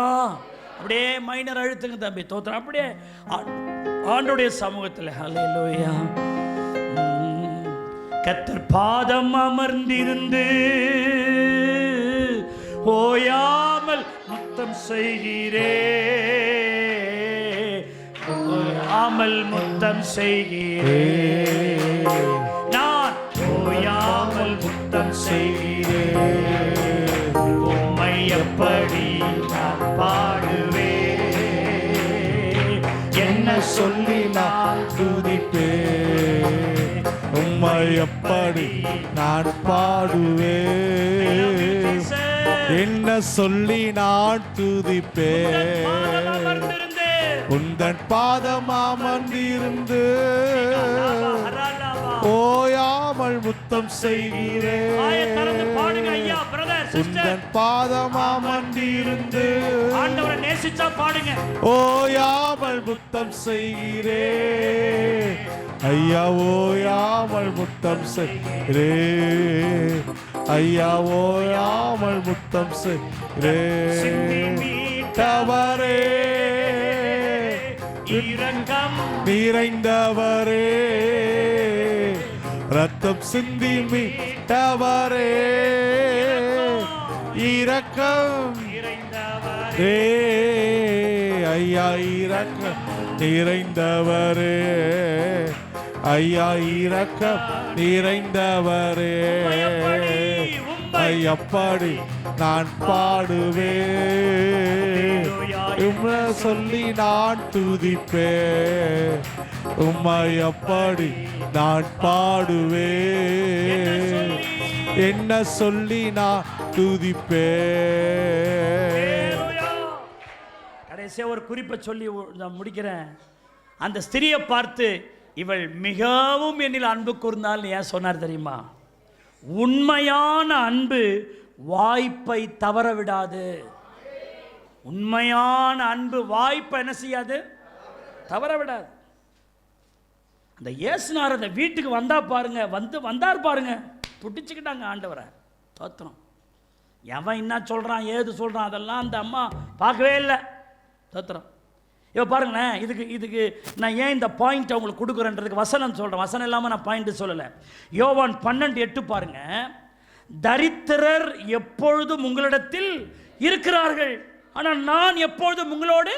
அப்படியே மைனர் அழுத்துங்க தம்பி. தோத்திரம். அப்படியே ஆண்டவருடைய சமூகத்தில். அல்லேலூயா. கர்த்தர் பாதம் அமர்ந்திருந்து ஓயாமல் முத்தம் செய்கிறே, ஓயாமல் முத்தம் செய்கிறே, நான் ஓயாமல் முத்தம் செய்கிறே. உம்மை எப்படி நான் பாடுவே, என்ன சொல்லி நான் துதிப்பே. உம்மை எப்படி நான் பாடுவேன், என்ன சொல்லி நான் துதிப்பேன். உந்தன் பாதம் அமர்ந்திருந்து ஓயாமல் முத்தம் செய்கிறேன். உந்தன் பாதம் அமர்ந்திருந்து ஆண்டவரை நேசிச்சா பாடுங்க. ஓயாமல் முத்தம் செய்கிறேன். ஐயா ஓயாமல் முத்தம் செய்கிறேன். ஐயா ஓயாமல் முத்தம் செய்கிறேன். தவறே இரக்கம் நிறைந்தவரே, ரத்தம் சிந்தி மீட்டவரே, இரக்கம் நிறைந்தவரே. ஐயா இரக்கம் நிறைந்தவரே, ஐயா இரக்கம் நிறைந்தவரே. எப்படி நான் பாடுவேன், உம்மை சொல்லி நான் துதிப்பேன். உம்மை எப்படி நான் பாடுவேன், என்ன சொல்லி நான் துதிப்பேன். கடைசியா ஒரு குறிப்பை சொல்லி நான் முடிக்கிறேன். அந்த ஸ்திரியை பார்த்து இவள் மிகவும் என்னில் அன்பு கூர்ந்தால் ஏன் சொன்னார் தெரியுமா? உண்மையான அன்பு வாய்ப்பை தவற விடாது. உண்மையான அன்பு வாய்ப்பை என்ன செய்யாது, தவற விடாது. அந்த இயேசுனார் அந்த வீட்டுக்கு வந்தா பாருங்க, வந்தார் பாருங்க, பிடிச்சிக்கிட்டாங்க ஆண்டவரை. தோத்திரம். எவன் என்ன சொல்றான் ஏது சொல்றான் அதெல்லாம் அந்த அம்மா பார்க்கவே இல்லை. தோத்திரம். இப்போ பாருங்களேன், இதுக்கு நான் ஏன் இந்த பாயிண்ட் அவங்களுக்கு கொடுக்குறேன்றதுக்கு வசனம் சொல்கிறேன். வசனம் இல்லாமல் நான் பாயிண்ட் சொல்லலை. யோவான் 12:8 பாருங்க. தரித்திரர் எப்பொழுதும் உங்களிடத்தில் இருக்கிறார்கள், ஆனால் நான் எப்பொழுதும் உங்களோடு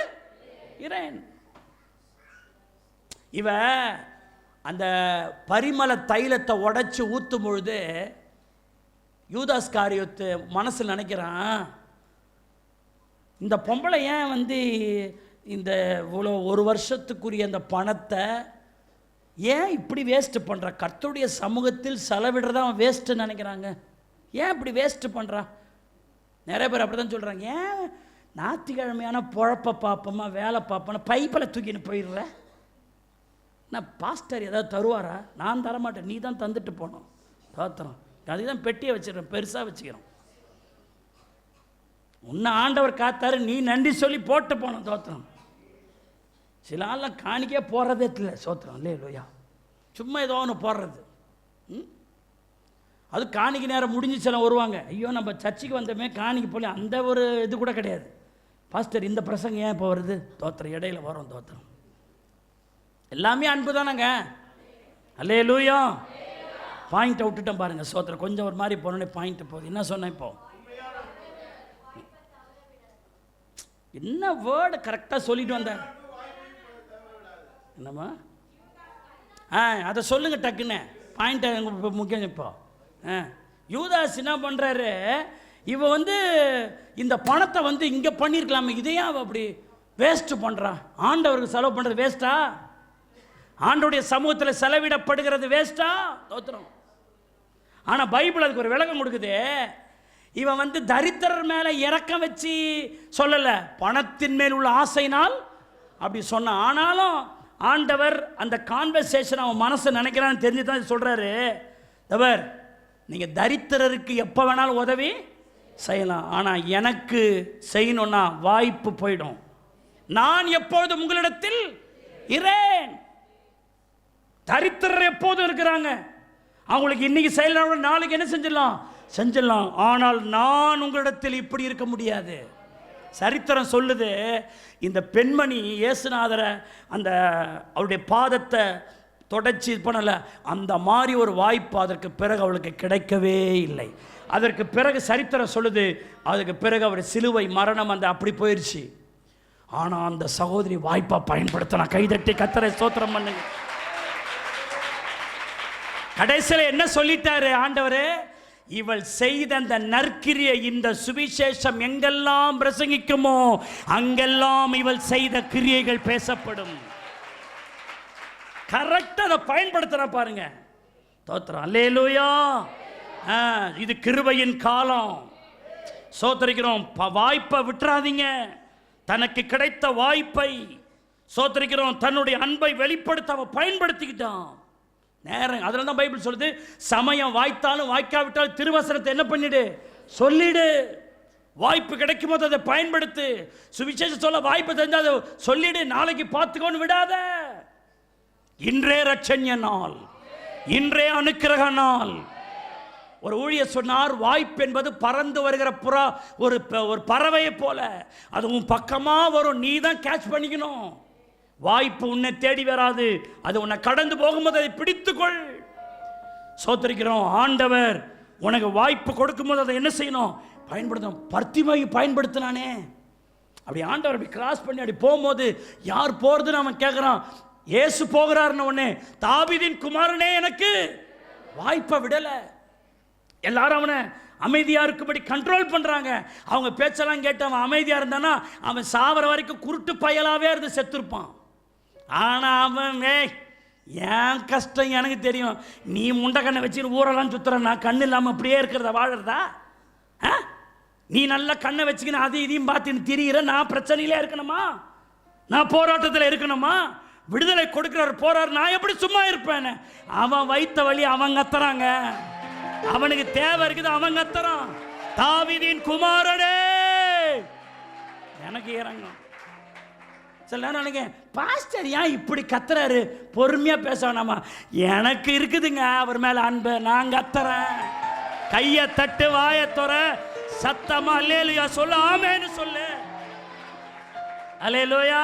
இரேன். இவ அந்த பரிமள தைலத்தை உடைச்சி ஊற்றும் பொழுது யூதாஸ் காரியத்தை மனசில் நினைக்கிறான், இந்த பொம்பளை ஏன் இந்த இவ்வளோ ஒரு வருஷத்துக்குரிய அந்த பணத்தை ஏன் இப்படி வேஸ்ட்டு பண்ணுறா? கர்த்தருடைய சமூகத்தில் செலவிடுறதா அவன் வேஸ்ட்டுன்னு நினைக்கிறாங்க. ஏன் இப்படி வேஸ்ட்டு பண்ணுறான்? நிறைய பேர் அப்படி தான் சொல்கிறாங்க. ஏன் ஞாயிற்றுக்கிழமையான பொழப்பை பார்ப்போமா, வேலை பார்ப்போன்னா பைப்பில் தூக்கின்னு போயிடுற? நான் பாஸ்டர் ஏதாவது தருவாரா? நான் தரமாட்டேன், நீ தான் தந்துட்டு போனோம். தோத்திரம். அதுக்கு தான் பெட்டியை வச்சுக்கிறேன், பெருசாக வச்சுக்கிறோம். உன்னை ஆண்டவர் காத்தாரு, நீ நன்றி சொல்லி போட்டு போனோம். தோத்திரம். சில ஆள்லாம் காணிக்கே போடுறதே இல்லை. சோத்திரம். இல்லையா? சும்மா ஏதோ ஒன்று போடுறது. அது காணிக்கு நேரம் முடிஞ்சு சில வருவாங்க, ஐயோ நம்ம சர்ச்சுக்கு வந்தோமே காணிக்கு போல, அந்த ஒரு இது கூட கிடையாது. பாஸ்டர் இந்த பிரசங்கம் ஏன் இப்போ வருது? தோத்திரம். இடையில வரும். தோத்திரம். எல்லாமே அன்பு தானங்க. அல்லேலூயா. பாயிண்ட்டை விட்டுட்டேன் பாருங்க. சோத்திரம். கொஞ்சம் ஒரு மாதிரி போனோடனே பாயிண்ட் போகுது. என்ன சொன்னேன் இப்போ? என்ன வேர்டு கரெக்டாக சொல்லிட்டு வந்தேன்? என்னம்மா? அதை சொல்லுங்க டக்குன்னு. பாயிண்ட்டை இப்போ முக்கியம். இப்போ யூதாஸ் என்ன பண்ணுறாரு, இவ இந்த பணத்தை இங்கே பண்ணியிருக்கலாமே, இதையா அப்படி வேஸ்ட்டு பண்ணுறா? ஆண்டவருக்கு செலவு பண்ணுறது வேஸ்ட்டா? ஆண்டவருடைய சமூகத்தில் செலவிடப்படுகிறது வேஸ்ட்டா? தோத்திரம். ஆனால் பைபிள் அதுக்கு ஒரு விளக்கம் கொடுக்குது. இவன் தரித்திரர் மேலே இறக்கம் வச்சு சொல்லலை, பணத்தின் மேல் உள்ள ஆசைனால் அப்படி சொன்னான். ஆனாலும் ஆண்டவர் அந்த கான்வர்சேஷன் அவன் மனசை நினைக்கிறான்னு தெரிஞ்சு தான் சொல்கிறாரு, தவர் நீங்கள் தரித்திரருக்கு எப்போ வேணாலும் உதவி செய்யலாம், ஆனால் எனக்கு செய்யணும்னா வாய்ப்பு போயிடும். நான் எப்பொழுதும் உங்களிடத்தில் இரேன். தரித்திரர் எப்போதும் இருக்கிறாங்க, அவங்களுக்கு இன்னைக்கு செய்யலாம், நாளைக்கு என்ன செஞ்சிடலாம். ஆனால் நான் உங்களிடத்தில் இப்படி இருக்க முடியாது. சரித்திரம் சொல்லுது, இந்த பெண்மணி இயேசுநாதரை அந்த அவருடைய பாதத்தை தொடச்சி பண்ணல, அந்த மாதிரி ஒரு வாய்ப்பு அதற்கு பிறகு அவளுக்கு கிடைக்கவே இல்லை. அதற்கு பிறகு சரித்திரம் சொல்லுது, அதுக்கு பிறகு அவர் சிலுவை மரணம் அப்படி போயிடுச்சு. ஆனால் அந்த சகோதரி வாய்ப்பை பயன்படுத்தினா. கைதட்டி கர்த்தரை ஸ்தோத்திரம் பண்ணுங்க. கடைசியில் என்ன சொல்லிட்டாரு ஆண்டவரே? இவள் செய்த அந்த நற்கிரியை, இந்த சுவிசேஷம் எங்கெல்லாம் பிரசங்கிக்குமோ அங்கெல்லாம் இவள் செய்த கிரியைகள் பேசப்படும். கரெக்டாக அதை பயன்படுத்துற பாருங்க. தோத்திரம். அல்லேலூயா. இது கிருபையின் காலம். சோத்தரிக்கிறோம். வாய்ப்பை விட்டுறாதீங்க. தனக்கு கிடைத்த வாய்ப்பை சோத்தரிக்கிறோம். தன்னுடைய அன்பை வெளிப்படுத்த அவ பயன்படுத்திக்கிட்டான். நேரம். அதில் தான் பைபிள் சொல்லுது, சமயம் வாய்த்தாலும் வாய்க்காவிட்டாலும் திருவசனத்தை என்ன பண்ணிடு, சொல்லிடு. வாய்ப்பு கிடைக்கும் போது அதை பயன்படுத்து. சுவிசேஷம் சொல்ல வாய்ப்பு தெரிஞ்சால் அதை சொல்லிடு. நாளைக்கு பார்த்துக்கோன்னு விடாத. இன்றே ரட்சண்ய நாள், இன்றே அனுக்கிரக நாள். ஒரு ஊழியர் சொன்னார், வாய்ப்பு என்பது பறந்து வருகிற புறா, ஒரு பறவையை போல, அது உன் பக்கமா வரும், நீ தான் கேட்ச் பண்ணிக்கணும். வாய்ப்பு உன்னை தேடி வராது, அது உன்னை கடந்து போகும்போது அதை பிடித்துக்கொள். சோத்தரிக்கிறோம். ஆண்டவர் உனக்கு வாய்ப்பு கொடுக்கும்போது அதை என்ன செய்யணும், பயன்படுத்தணும். பர்த்திமை பயன்படுத்தினானே, அப்படி ஆண்டவர் அப்படி கிராஸ் பண்ணி அப்படி போகும்போது யார் போறதுன்னு அவன் கேட்குறான். இயேசு போகிறாருன்னு உடனே, தாவீதின் குமாரனே எனக்கு வாய்ப்பை விடலை. எல்லாரும் அவனை அமைதியாக இருக்கும்படி கண்ட்ரோல் பண்ணுறாங்க. அவங்க பேச்செல்லாம் கேட்டு அவன் அமைதியாக இருந்தானா அவன் சாவர வரைக்கும் குருட்டு பயலாகவே இருந்து செத்துருப்பான். ஆனால் அவன், என் கஷ்டம் எனக்கு தெரியும், நீ முண்டை கண்ணை வச்சுன்னு ஊரெல்லாம் சுற்றுற, நான் கண்ணு இல்லாமல் அப்படியே இருக்கிறத வாழறதா? நீ நல்ல கண்ணை வச்சுக்கின்னு அது இதையும் பார்த்துன்னு திரியிற, நான் பிரச்சனையிலே இருக்கணுமா? நான் போராட்டத்தில் இருக்கணுமா? விடுதலை கொடுக்கிறார் போறார், நான் எப்படி சும்மா இருப்பேன்? அவன் வைத்த வழி அவன் கத்துறாங்க, அவனுக்கு தேவை இருக்குது, அவன் கத்துறான். தாவீதின் குமாரனே எனக்கு இறங்கும். சில நேரம் நினைக்க, பாஸ்டர் ஏன் இப்படி கத்துறாரு, பொறுமையா பேச வேணாமா? எனக்கு இருக்குதுங்க அவர் மேல அன்பு, நான் கத்துறேன். கையை தட்டு, வாயை தொற, சத்தமா அல்லேலூயா சொல்லு, ஆமென்னு சொல்லு. அல்லேலூயா.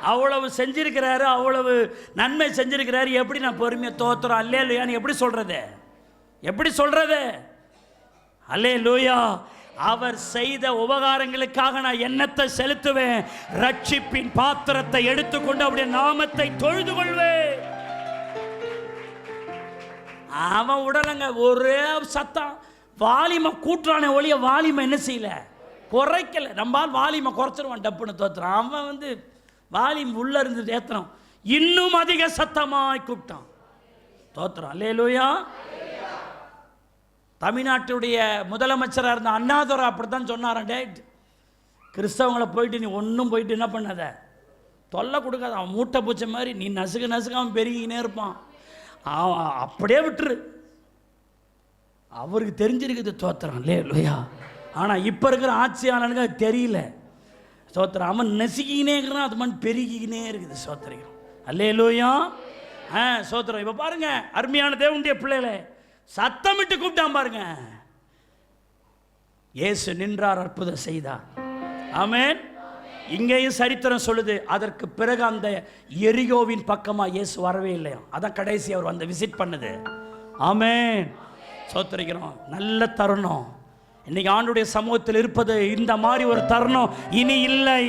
அவ்வளவு செஞ்சிருக்கிறாரு, அவ்வளவு நன்மை செஞ்சிருக்கிறாரு. எப்படி நான் பொறுமையா தோத்துறோம் அல்லேலூயான்னு எப்படி சொல்றது? எப்படி சொல்றது? அல்லேலூயா. அவர் செய்த உபகாரங்களுக்காக நான் எண்ணத்தை செலுத்துவேன். ரட்சிப்பின் பாத்திரத்தை எடுத்துக்கொண்டு அவருடைய நாமத்தை தொழுது கொள்வேன். அவன் உடலங்க ஒரே சத்தம், வாலிம கூட்டுறானே ஒழிய வாலிம என்ன செய்யல, குறைக்கல. நம்ம வாலிம குறைச்சிருவான், டப்புன்னு தோத்துறான். அவன் வாலிம் உள்ள இருந்து ஏத்துறான், இன்னும் அதிக சத்தமாய் கூப்பிட்டான், தோத்துறான். அல்லேலூயா. தமிழ்நாட்டுடைய முதலமைச்சராக இருந்த அண்ணாதுரை அப்படித்தான் சொன்னாரான், டேட் கிறிஸ்தவங்களை போயிட்டு நீ ஒன்றும் போயிட்டு என்ன பண்ணாத, தொல்லை கொடுக்காத, அவன் மூட்டை பூச்ச மாதிரி நீ நசுக்க அவன் பெருகினே இருப்பான், அவன் அப்படியே விட்டுரு. அவருக்கு தெரிஞ்சிருக்குது தோத்துறான். அல்லேலூயா. ஆனால் இப்போ இருக்கிற ஆட்சியாளனுக்கு அது தெரியல. சோத்திரம் அவன் நெசுக்கினே இருக்கிறான், அது மாதிரி பெருகினே இருக்குது. சோத்திரிக்கிறோம். அல்லேலூயா. சோத்திரம். இப்போ பாருங்க, அருமையான தேவனுடைய பிள்ளைகளே, சத்தமிட்டு கூப்பிட்டான் பாருங்க. இயேசு நின்றார், அற்புதம் செய்தார். ஆமென். இங்கேயும் சரித்திரம் சொல்லுது, அதற்கு பிறகு அந்த எரிகோவின் பக்கமா இயேசு வரவே இல்லையா. அதான் கடைசி அவர் வந்து விசிட் பண்ணுது. ஆமென். சோத்திரிக்கிறோம். நல்ல தருணம் இன்னைக்கு ஆண்டுடைய சமூகத்தில் இருப்பது. இந்த மாதிரி ஒரு தருணம் இனி இல்லை.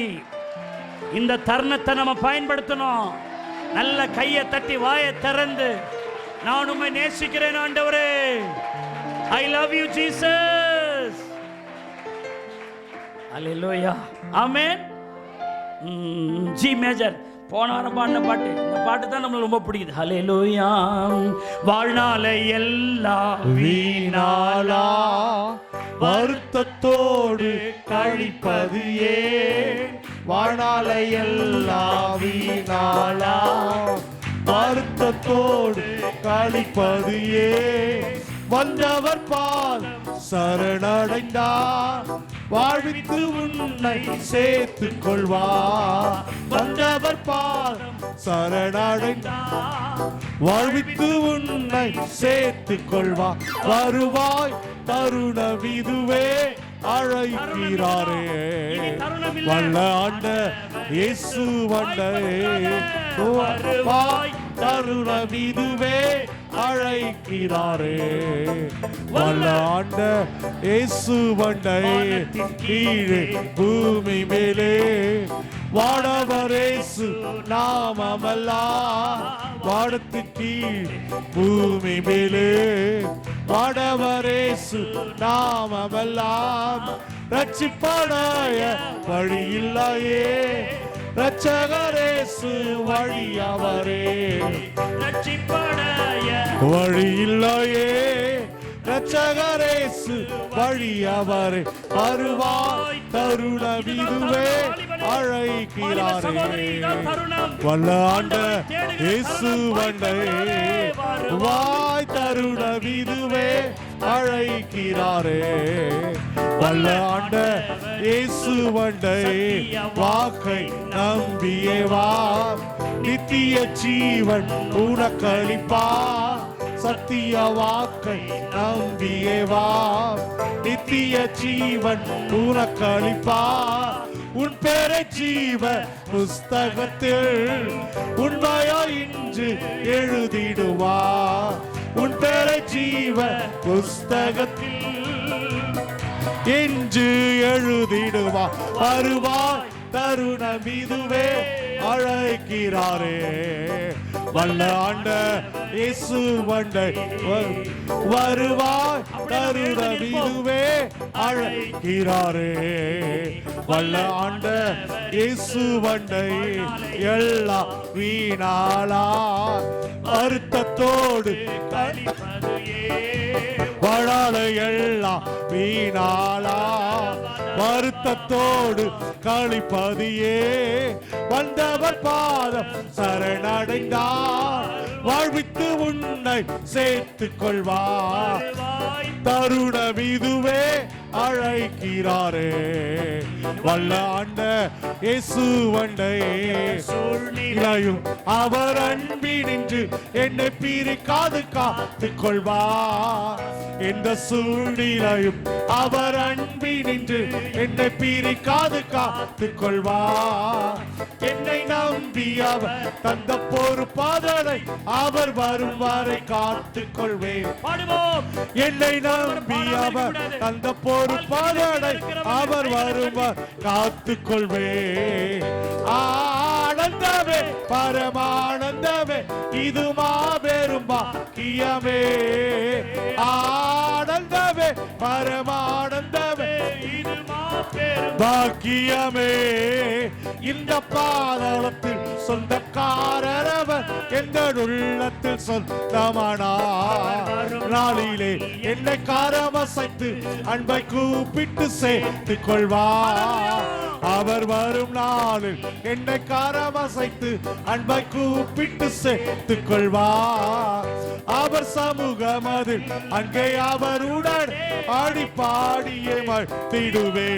இந்த தருணத்தை நம்ம பயன்படுத்தணும். நல்ல கையை தட்டி, வாயை திறந்து, நான் உம்மை நேசிக்கிறேன் ஆண்டவரே, ஐ love you Jesus. Hallelujah. Amen. G major போன வாரம் பாடின பாட்டு, இந்த பாட்டு தான் நம்மளுக்கு ரொம்ப பிடிக்குது. அல்லேலூயா. வாழ்நாளை எல்லாம் வீணாளா வருத்தத்தோடு கழிப்பது ஏன்? வாழ்நாளை எல்லாம் வீணாளா வருத்தத்தோடு கழிப்பது ஏன்? வந்தவர் பால் சரணடைந்தார், வாழ்வித்து உன்னை சேர்த்துக் கொள்வார். வந்தவர் பால் சரணடைந்தார், வாழ்வித்து உன்னை சேர்த்துக் கொள்வார். வருவாய் தருணம் இதுவே அழைக்கிறாரே, வல்ல ஆண்ட இயேசு வந்தே. வருவாய் தருணம் இதுவே அழைக்கிறாரே, வல்ல ஆண்ட இயேசு வந்தே. கீழே பூமி மேலே வாடவர் இயேசு நாமமல்லாம், வாடத்து கீழ் பூமி மேலே வாடவர் இயேசு நாமமல்லாம். ரட்சிப்படைய வழி இல்லையே, ரட்சகரேசு வழி அவரே. ரட்சிப்படைய வழி இல்லையே, ரட்சகரேசு வழி அவரே. வருவாய் தருணம் இதுவே அழைக்கிறாரே, வல்ல ஆண்ட இயேசு வந்தே. வாய் தருணம் இதுவே அழைக்கிறாரே, வல்ல ஆண்ட இயேசு வந்தே. வாக்கை நம்பியே வா, நித்திய ஜீவன் உனக்களிப்பார். சத்திய வாக்கை நம்பியே வா, நித்திய ஜீவன் உனக்களிப்பார். உன் பேரை ஜீவ புஸ்தகத்தில் உண்மையா இன்று எழுதிடுவார். உன் பேரை ஜீவ புஸ்தகத்தில் என்று எழுதிடுவார். வருவாய் தருணம் இதுவே அழைக்கிறாரே, வல்ல ஆண்ட இயேசு வந்தே. வருவாய் தருணம் இதுவே அழைக்கிறாரே, வல்ல ஆண்ட இயேசு வந்தே. எல்லா வீணாளா வருத்தத்தோடு வாழாலை எல்லாம் வீணாளா வருத்தத்தோடு கழிப்பதியே. வந்தவர் பாதம் சரணடைந்தார், வாழ்வித்து உன்னை சேர்த்துக் கொள்வார். தருணம் இதுவே அழைக்கிறாரே. வல்ல ஆண்ட இயேசு வண்டையே சூழ்நிலையும் அவர் அன்பினின்று என்னை பிரிக்காது காத்துக் கொள்வார். இந்த சூழ்நிலையும் அவர் அன்பினின்று என்னை பிரிக்காது காத்துக் கொள்வார். என்னை நம்பி அவர் தந்த பொறுப்பாதலை அவர் வரும் வரை காத்துக் கொள்வேன். என்னை நம்பி அவர் தந்த பொறுப்பாதலை அவர் வரும் வரை காத்துக் கொள்வேன். ஆனந்தமே பரமானந்தமே இது மாபெரும் பாக்கியமே. ஆனந்தமே பரமானந்தமே இது மாபெரும் பாக்கியமே. இந்த பாதாளத்தில் சொந்தக்காரர் அவர் எந்த உள்ளத்தில் சொந்தமானார். நாளிலே என்னை காரமசைத்து அன்பை கூப்பிட்டு சேர்த்துக் கொள்வார். அவர் வரும் நாளில் என்னை காரமசைத்து அன்பை கூப்பிட்டு சேர்த்துக் கொள்வார். அவர் சமூகமதில் அங்கே அவருடன் ஆடி பாடியே மகிழ்ந்திடுவே.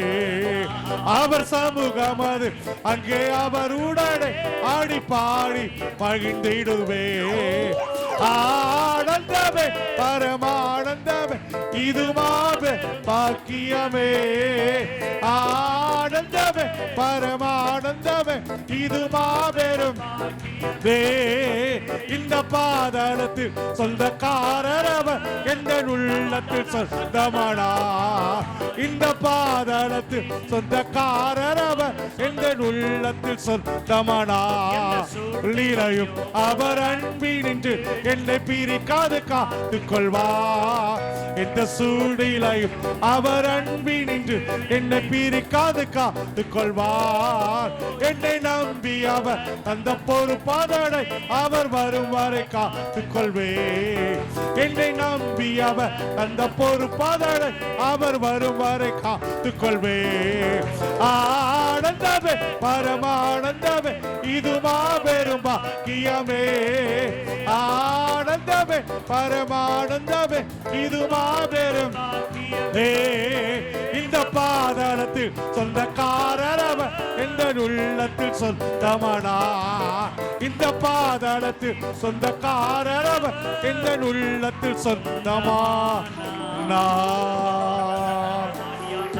அவர் சமூகமதில் அங்கே அவருடன் ஆடி பாடி மகிழ்ந்திடுவே. ஆனந்தமே பரமானந்தமே இது மாபெரும் பாக்கியமே. ஆனந்தமே பரமானந்தமே இது மாபெரும். இந்த பாதாளத்தில் சொந்தக்காரர் அவர் எந்த உள்ளத்தில் சொந்தமானார். இந்த பாதாளத்தில் சொந்தக்காரர் அவர் எந்த உள்ளத்தில் சொந்தமானார். லீலையும் அவர் அன்பினின்று என்னை பிரிக்காது காத்துக் கொள்வார். இந்த சூழ்நிலையும் அவர் அன்பினின்று என்னை பிரிக்காது காத்துக் கொள்வார். என்னை நம்பி அவர் அந்த பொறுப்பாதலை அவர் வரும் வரை காத்துக் கொள்வேன். என்னை நம்பி அவர் அந்த பொறுப்பாதலை அவர் வரும் வரை காத்துக் கொள்வேன். ஆனந்தமே பரமானந்தமே இது மாபெரும் பாக்கியமே. ஆனந்தமே பரமானந்தமே இது மாபெரும். இந்த பாதாளத்தில் சொந்தக்காரர் அவர் எந்த உள்ளத்தில் சொந்தமானார். இந்த பாதாளத்தில் சொந்தக்காரர் அவர் எந்த உள்ளத்தில் சொந்தமானார்.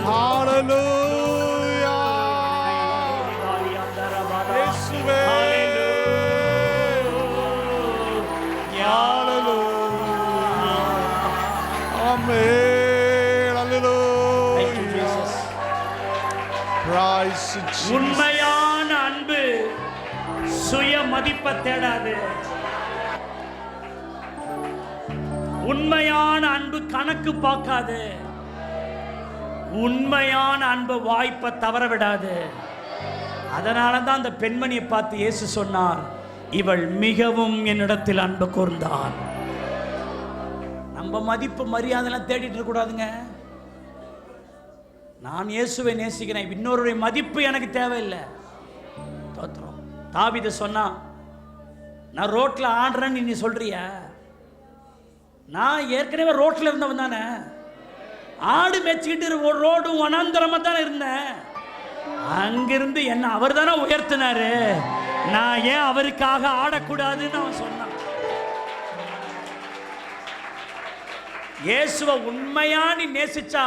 ஹல்லேலூயா இயேசுவே. உண்மையான அன்பு சுய மதிப்பை தேடாது. உண்மையான அன்பு கணக்கு பார்க்காது. உண்மையான அன்பு வாய்ப்பை தவற விடாது. அதனால தான் அந்த பெண்மணியை பார்த்து இயேசு சொன்னார், இவள் மிகவும் என்னிடத்தில் அன்பு கூர்ந்தாள். நம்ம மதிப்பு மரியாதைலாம் தேடிட்டு இருக்க கூடாதுங்க. நான் இயேசுவை நேசிக்கிறேன், இன்னொருடைய மதிப்பு எனக்கு தேவையில்லை. தோத்திரம். தாவீது சொன்னா, நான் ரோட்ல ஆடுறேன்னு நீ சொல்றிய, நான் ஏற்கனவே ரோட்ல இருந்தவன் தானே. ஆடு மேய்ச்சிக்கிட்டு ஒரு ரோடும் வனாந்தரமா தானே இருந்தேன். அங்கிருந்து என்ன அவர் தானே உயர்த்தினாரு. நான் ஏன் அவருக்காக ஆடக்கூடாதுன்னு அவன் சொன்னான். இயேசுவை உண்மையா நீ நேசிச்சா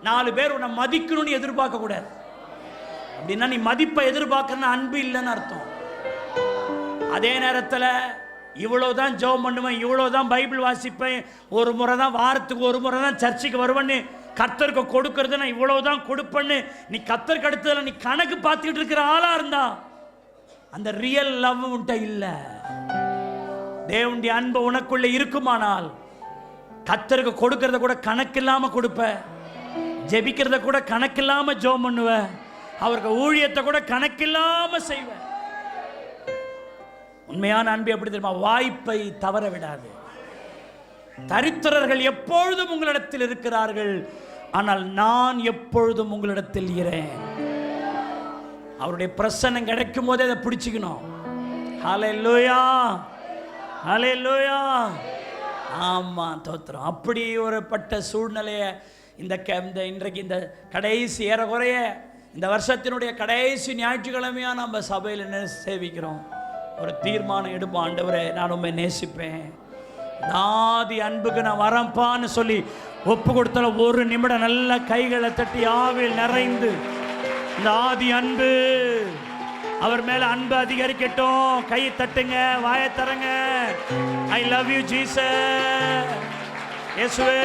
4 பேர் உன்னை மதிக்கணும்னு எதிர்பார்க்க கூடாது. அப்படின்னா நீ மதிப்பை எதிர்பார்க்கறன்னு அன்பு இல்லைன்னு அர்த்தம். அதே நேரத்தில் இவ்வளவுதான் ஜெபம் பண்ணுவேன், இவ்வளவுதான் பைபிள் வாசிப்பேன், ஒரு முறை தான் வாரத்துக்கு ஒரு முறை தான் சர்ச்சுக்கு வருவேன்னு கர்த்தருக்கு கொடுக்கறது நான் இவ்வளவுதான் கொடுப்பேன்னு நீ கர்த்தருக்கு அடுத்ததில் நீ கணக்கு பார்த்துக்கிட்டு இருக்கிற ஆளா இருந்தா அந்த ரியல் லவ் உன்ட்ட இல்லை. தேவனுடைய அன்பு உனக்குள்ள இருக்குமானால் கர்த்தருக்கு கொடுக்கறத கூட கணக்கில்லாம கொடுப்ப, ஜெபிக்கிறத கூட கணக்கில்லாம ஜெபம் பண்ணுவ, அவருக்கு ஊழியத்தை கூட கணக்கில்லாம செய்வ. உண்மையான அன்பு எப்படி தெரியுமா? வாய்ப்பை தவற விடாது. தரித்திரர்கள் எப்பொழுதும் உங்களிடத்தில் இருக்கிறார்கள், ஆனால் நான் எப்பொழுதும் உங்களிடத்தில் இருக்கிறேன். அவருடைய பிரசன்னம் கிடைக்கும் போதே அதை பிடிச்சிக்கணும். ஹல்லேலூயா, ஹல்லேலூயா. ஆமா, தோத்திரம். அப்படி ஒரு பட்ட சூழ்நிலையை இன்றைக்கு இந்த கடைசி ஏறக்குறைய இந்த வருஷத்தினுடைய கடைசி ஞாயிற்றுக்கிழமையாக நம்ம சபையில் என்ன சேவிக்கிறோம். ஒரு தீர்மானம் எடுப்போம், ஆண்டவரே நான் உண்மை நேசிப்பேன், ஆதி அன்புக்கு நான் வரப்பான்னு சொல்லி ஒப்பு கொடுத்தால ஒரு நிமிடம் நல்ல கைகளை தட்டி ஆவில் நிறைந்து இந்த ஆதி அன்பு அவர் மேல அன்பு அதிகரிக்கட்டும். கை தட்டுங்க, வாயை தரங்க. I love you Jesus. இயேசுவே,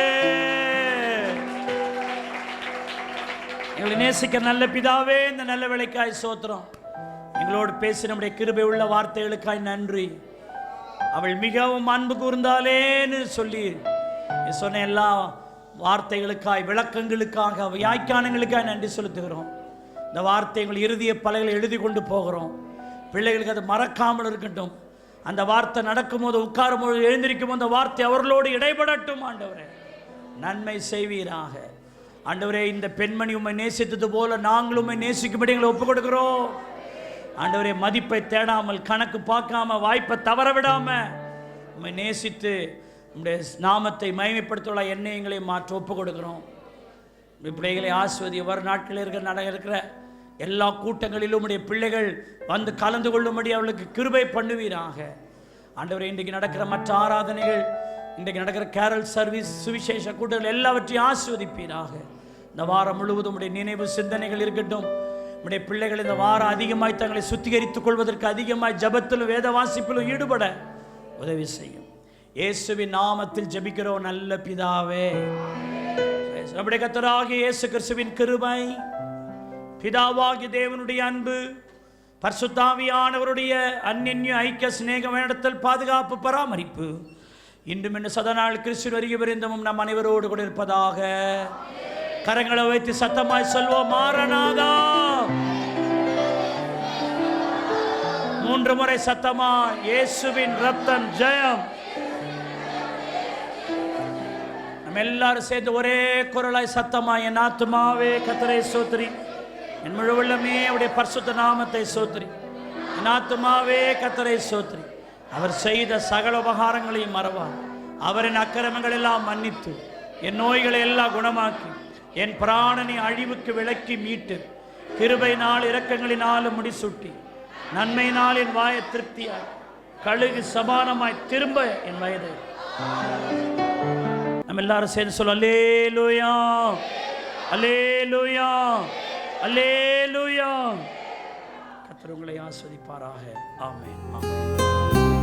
எங்களை நேசிக்க நல்ல பிதாவே, இந்த நல்ல வேளைக்காய் சோத்திரம். எங்களோடு பேசி நம்முடைய கிருபை உள்ள வார்த்தைகளுக்காய் நன்றி. அவள் மிகவும் அன்பு கூர்ந்தாலேன்னு சொல்லி சொன்ன எல்லா வார்த்தைகளுக்காய், விளக்கங்களுக்காக, வியாக்கியானங்களுக்காக நன்றி செலுத்துகிறோம். இந்த வார்த்தைகள் இறுதிய பலகைகளை எழுதி கொண்டு போகிறோம். பிள்ளைகளுக்கு அது மறக்காமல் இருக்கட்டும். அந்த வார்த்தை நடக்கும்போது, உட்காரும் போது, எழுந்திருக்கும் போது அந்த வார்த்தை அவர்களோடு இடைபடட்டும். ஆண்டவரே நன்மை செய்வீராக. ஆண்டவரே, இந்த பெண்மணி உம்மை நேசித்தது போல நாங்களும் உம்மை நேசிக்கும்படி எங்களை ஒப்புக் கொடுக்கிறோம். ஆண்டவரே, மதிப்பை தேடாமல், கணக்கு பார்க்காம, வாய்ப்பை தவற விடாம உம்மை நேசித்து உம்முடைய நாமத்தை மகிமைப்படுத்த என்னை எங்களை மாற்ற ஒப்புக் கொடுக்கிறோம். பிள்ளைகளை ஆஸ்வதி. வர நாட்களில் இருக்கிற எல்லா கூட்டங்களிலும் உம்முடைய பிள்ளைகள் வந்து கலந்து கொள்ளும்படி அவர்களுக்கு கிருபை பண்ணுவீராக. ஆண்டவரே, இன்றைக்கு நடக்கிற மற்ற ஆராதனைகள், இன்றைக்கு நடக்கிற கேரல் சர்வீஸ், சுவிசேஷ கூட்டங்கள் எல்லாவற்றையும் ஆஸ்வதிப்பீராக. இந்த வாரம் முழுவதும் உடைய நினைவு சிந்தனைகள் இருக்கட்டும். உடைய பிள்ளைகள் இந்த வாரம் அதிகமாய் தங்களை சுத்திகரித்துக் கொள்வதற்கு, அதிகமாய் ஜபத்திலும் வேத வாசிப்பிலும் ஈடுபட உதவி செய்யும். இயேசுவின் நாமத்தில் ஜெபிக்கிறோம் நல்ல பிதாவே. நம்முடைய கர்த்தராகிய இயேசு கிறிஸ்துவின் கிருபை, பிதாவாகிய தேவனுடைய அன்பு, பரிசுத்த ஆவியானவருடைய அன்யோன்ய ஐக்கிய சிநேகம், நடத்தல், பாதுகாப்பு, பராமரிப்பு இன்றும் இன்னும் சதா நாள் கிறிஸ்து வருகை பரியந்தமும் நம் அனைவரோடு கூட இருப்பதாக. கரங்களை வைத்து சத்தமாய் சொல்வோம், மாரநாதா. 3 முறை சத்தமா, இயேசுவின் ரத்தம் ஜெயம். நம்ம எல்லாரும் சேர்ந்து ஒரே குரலாய் சத்தமா, என் ஆத்துமாவே கர்த்தரை ஸ்தோத்திரி, என் முழு உள்ளமே அவருடைய பரிசுத்த நாமத்தை ஸ்தோத்திரி. என் ஆத்துமாவே கர்த்தரை ஸ்தோத்திரி. அவர் செய்த சகல உபகாரங்களையும் மறவார். அவரின் அக்கிரமங்கள் எல்லாம் மன்னித்து, என் நோய்களை எல்லாம் குணமாக்கி, என் பிராணனை அழிவுக்கு விலக்கி மீட்டு, கிருபையினால் இரக்கங்களினாலும் முடிசூட்டி, நன்மையினால் என் வாயை திருப்தியாய், கழுகு சமானமாய் திரும்ப என் வயதை. நம்ம எல்லாரும் சேர்ந்து சொல்ல, அல்லேலூயா, அல்லேலூயா, அல்லேலூயா. கர்த்தர் உங்களை ஆசீர்வதிப்பாராக. ஆமென், ஆமென்.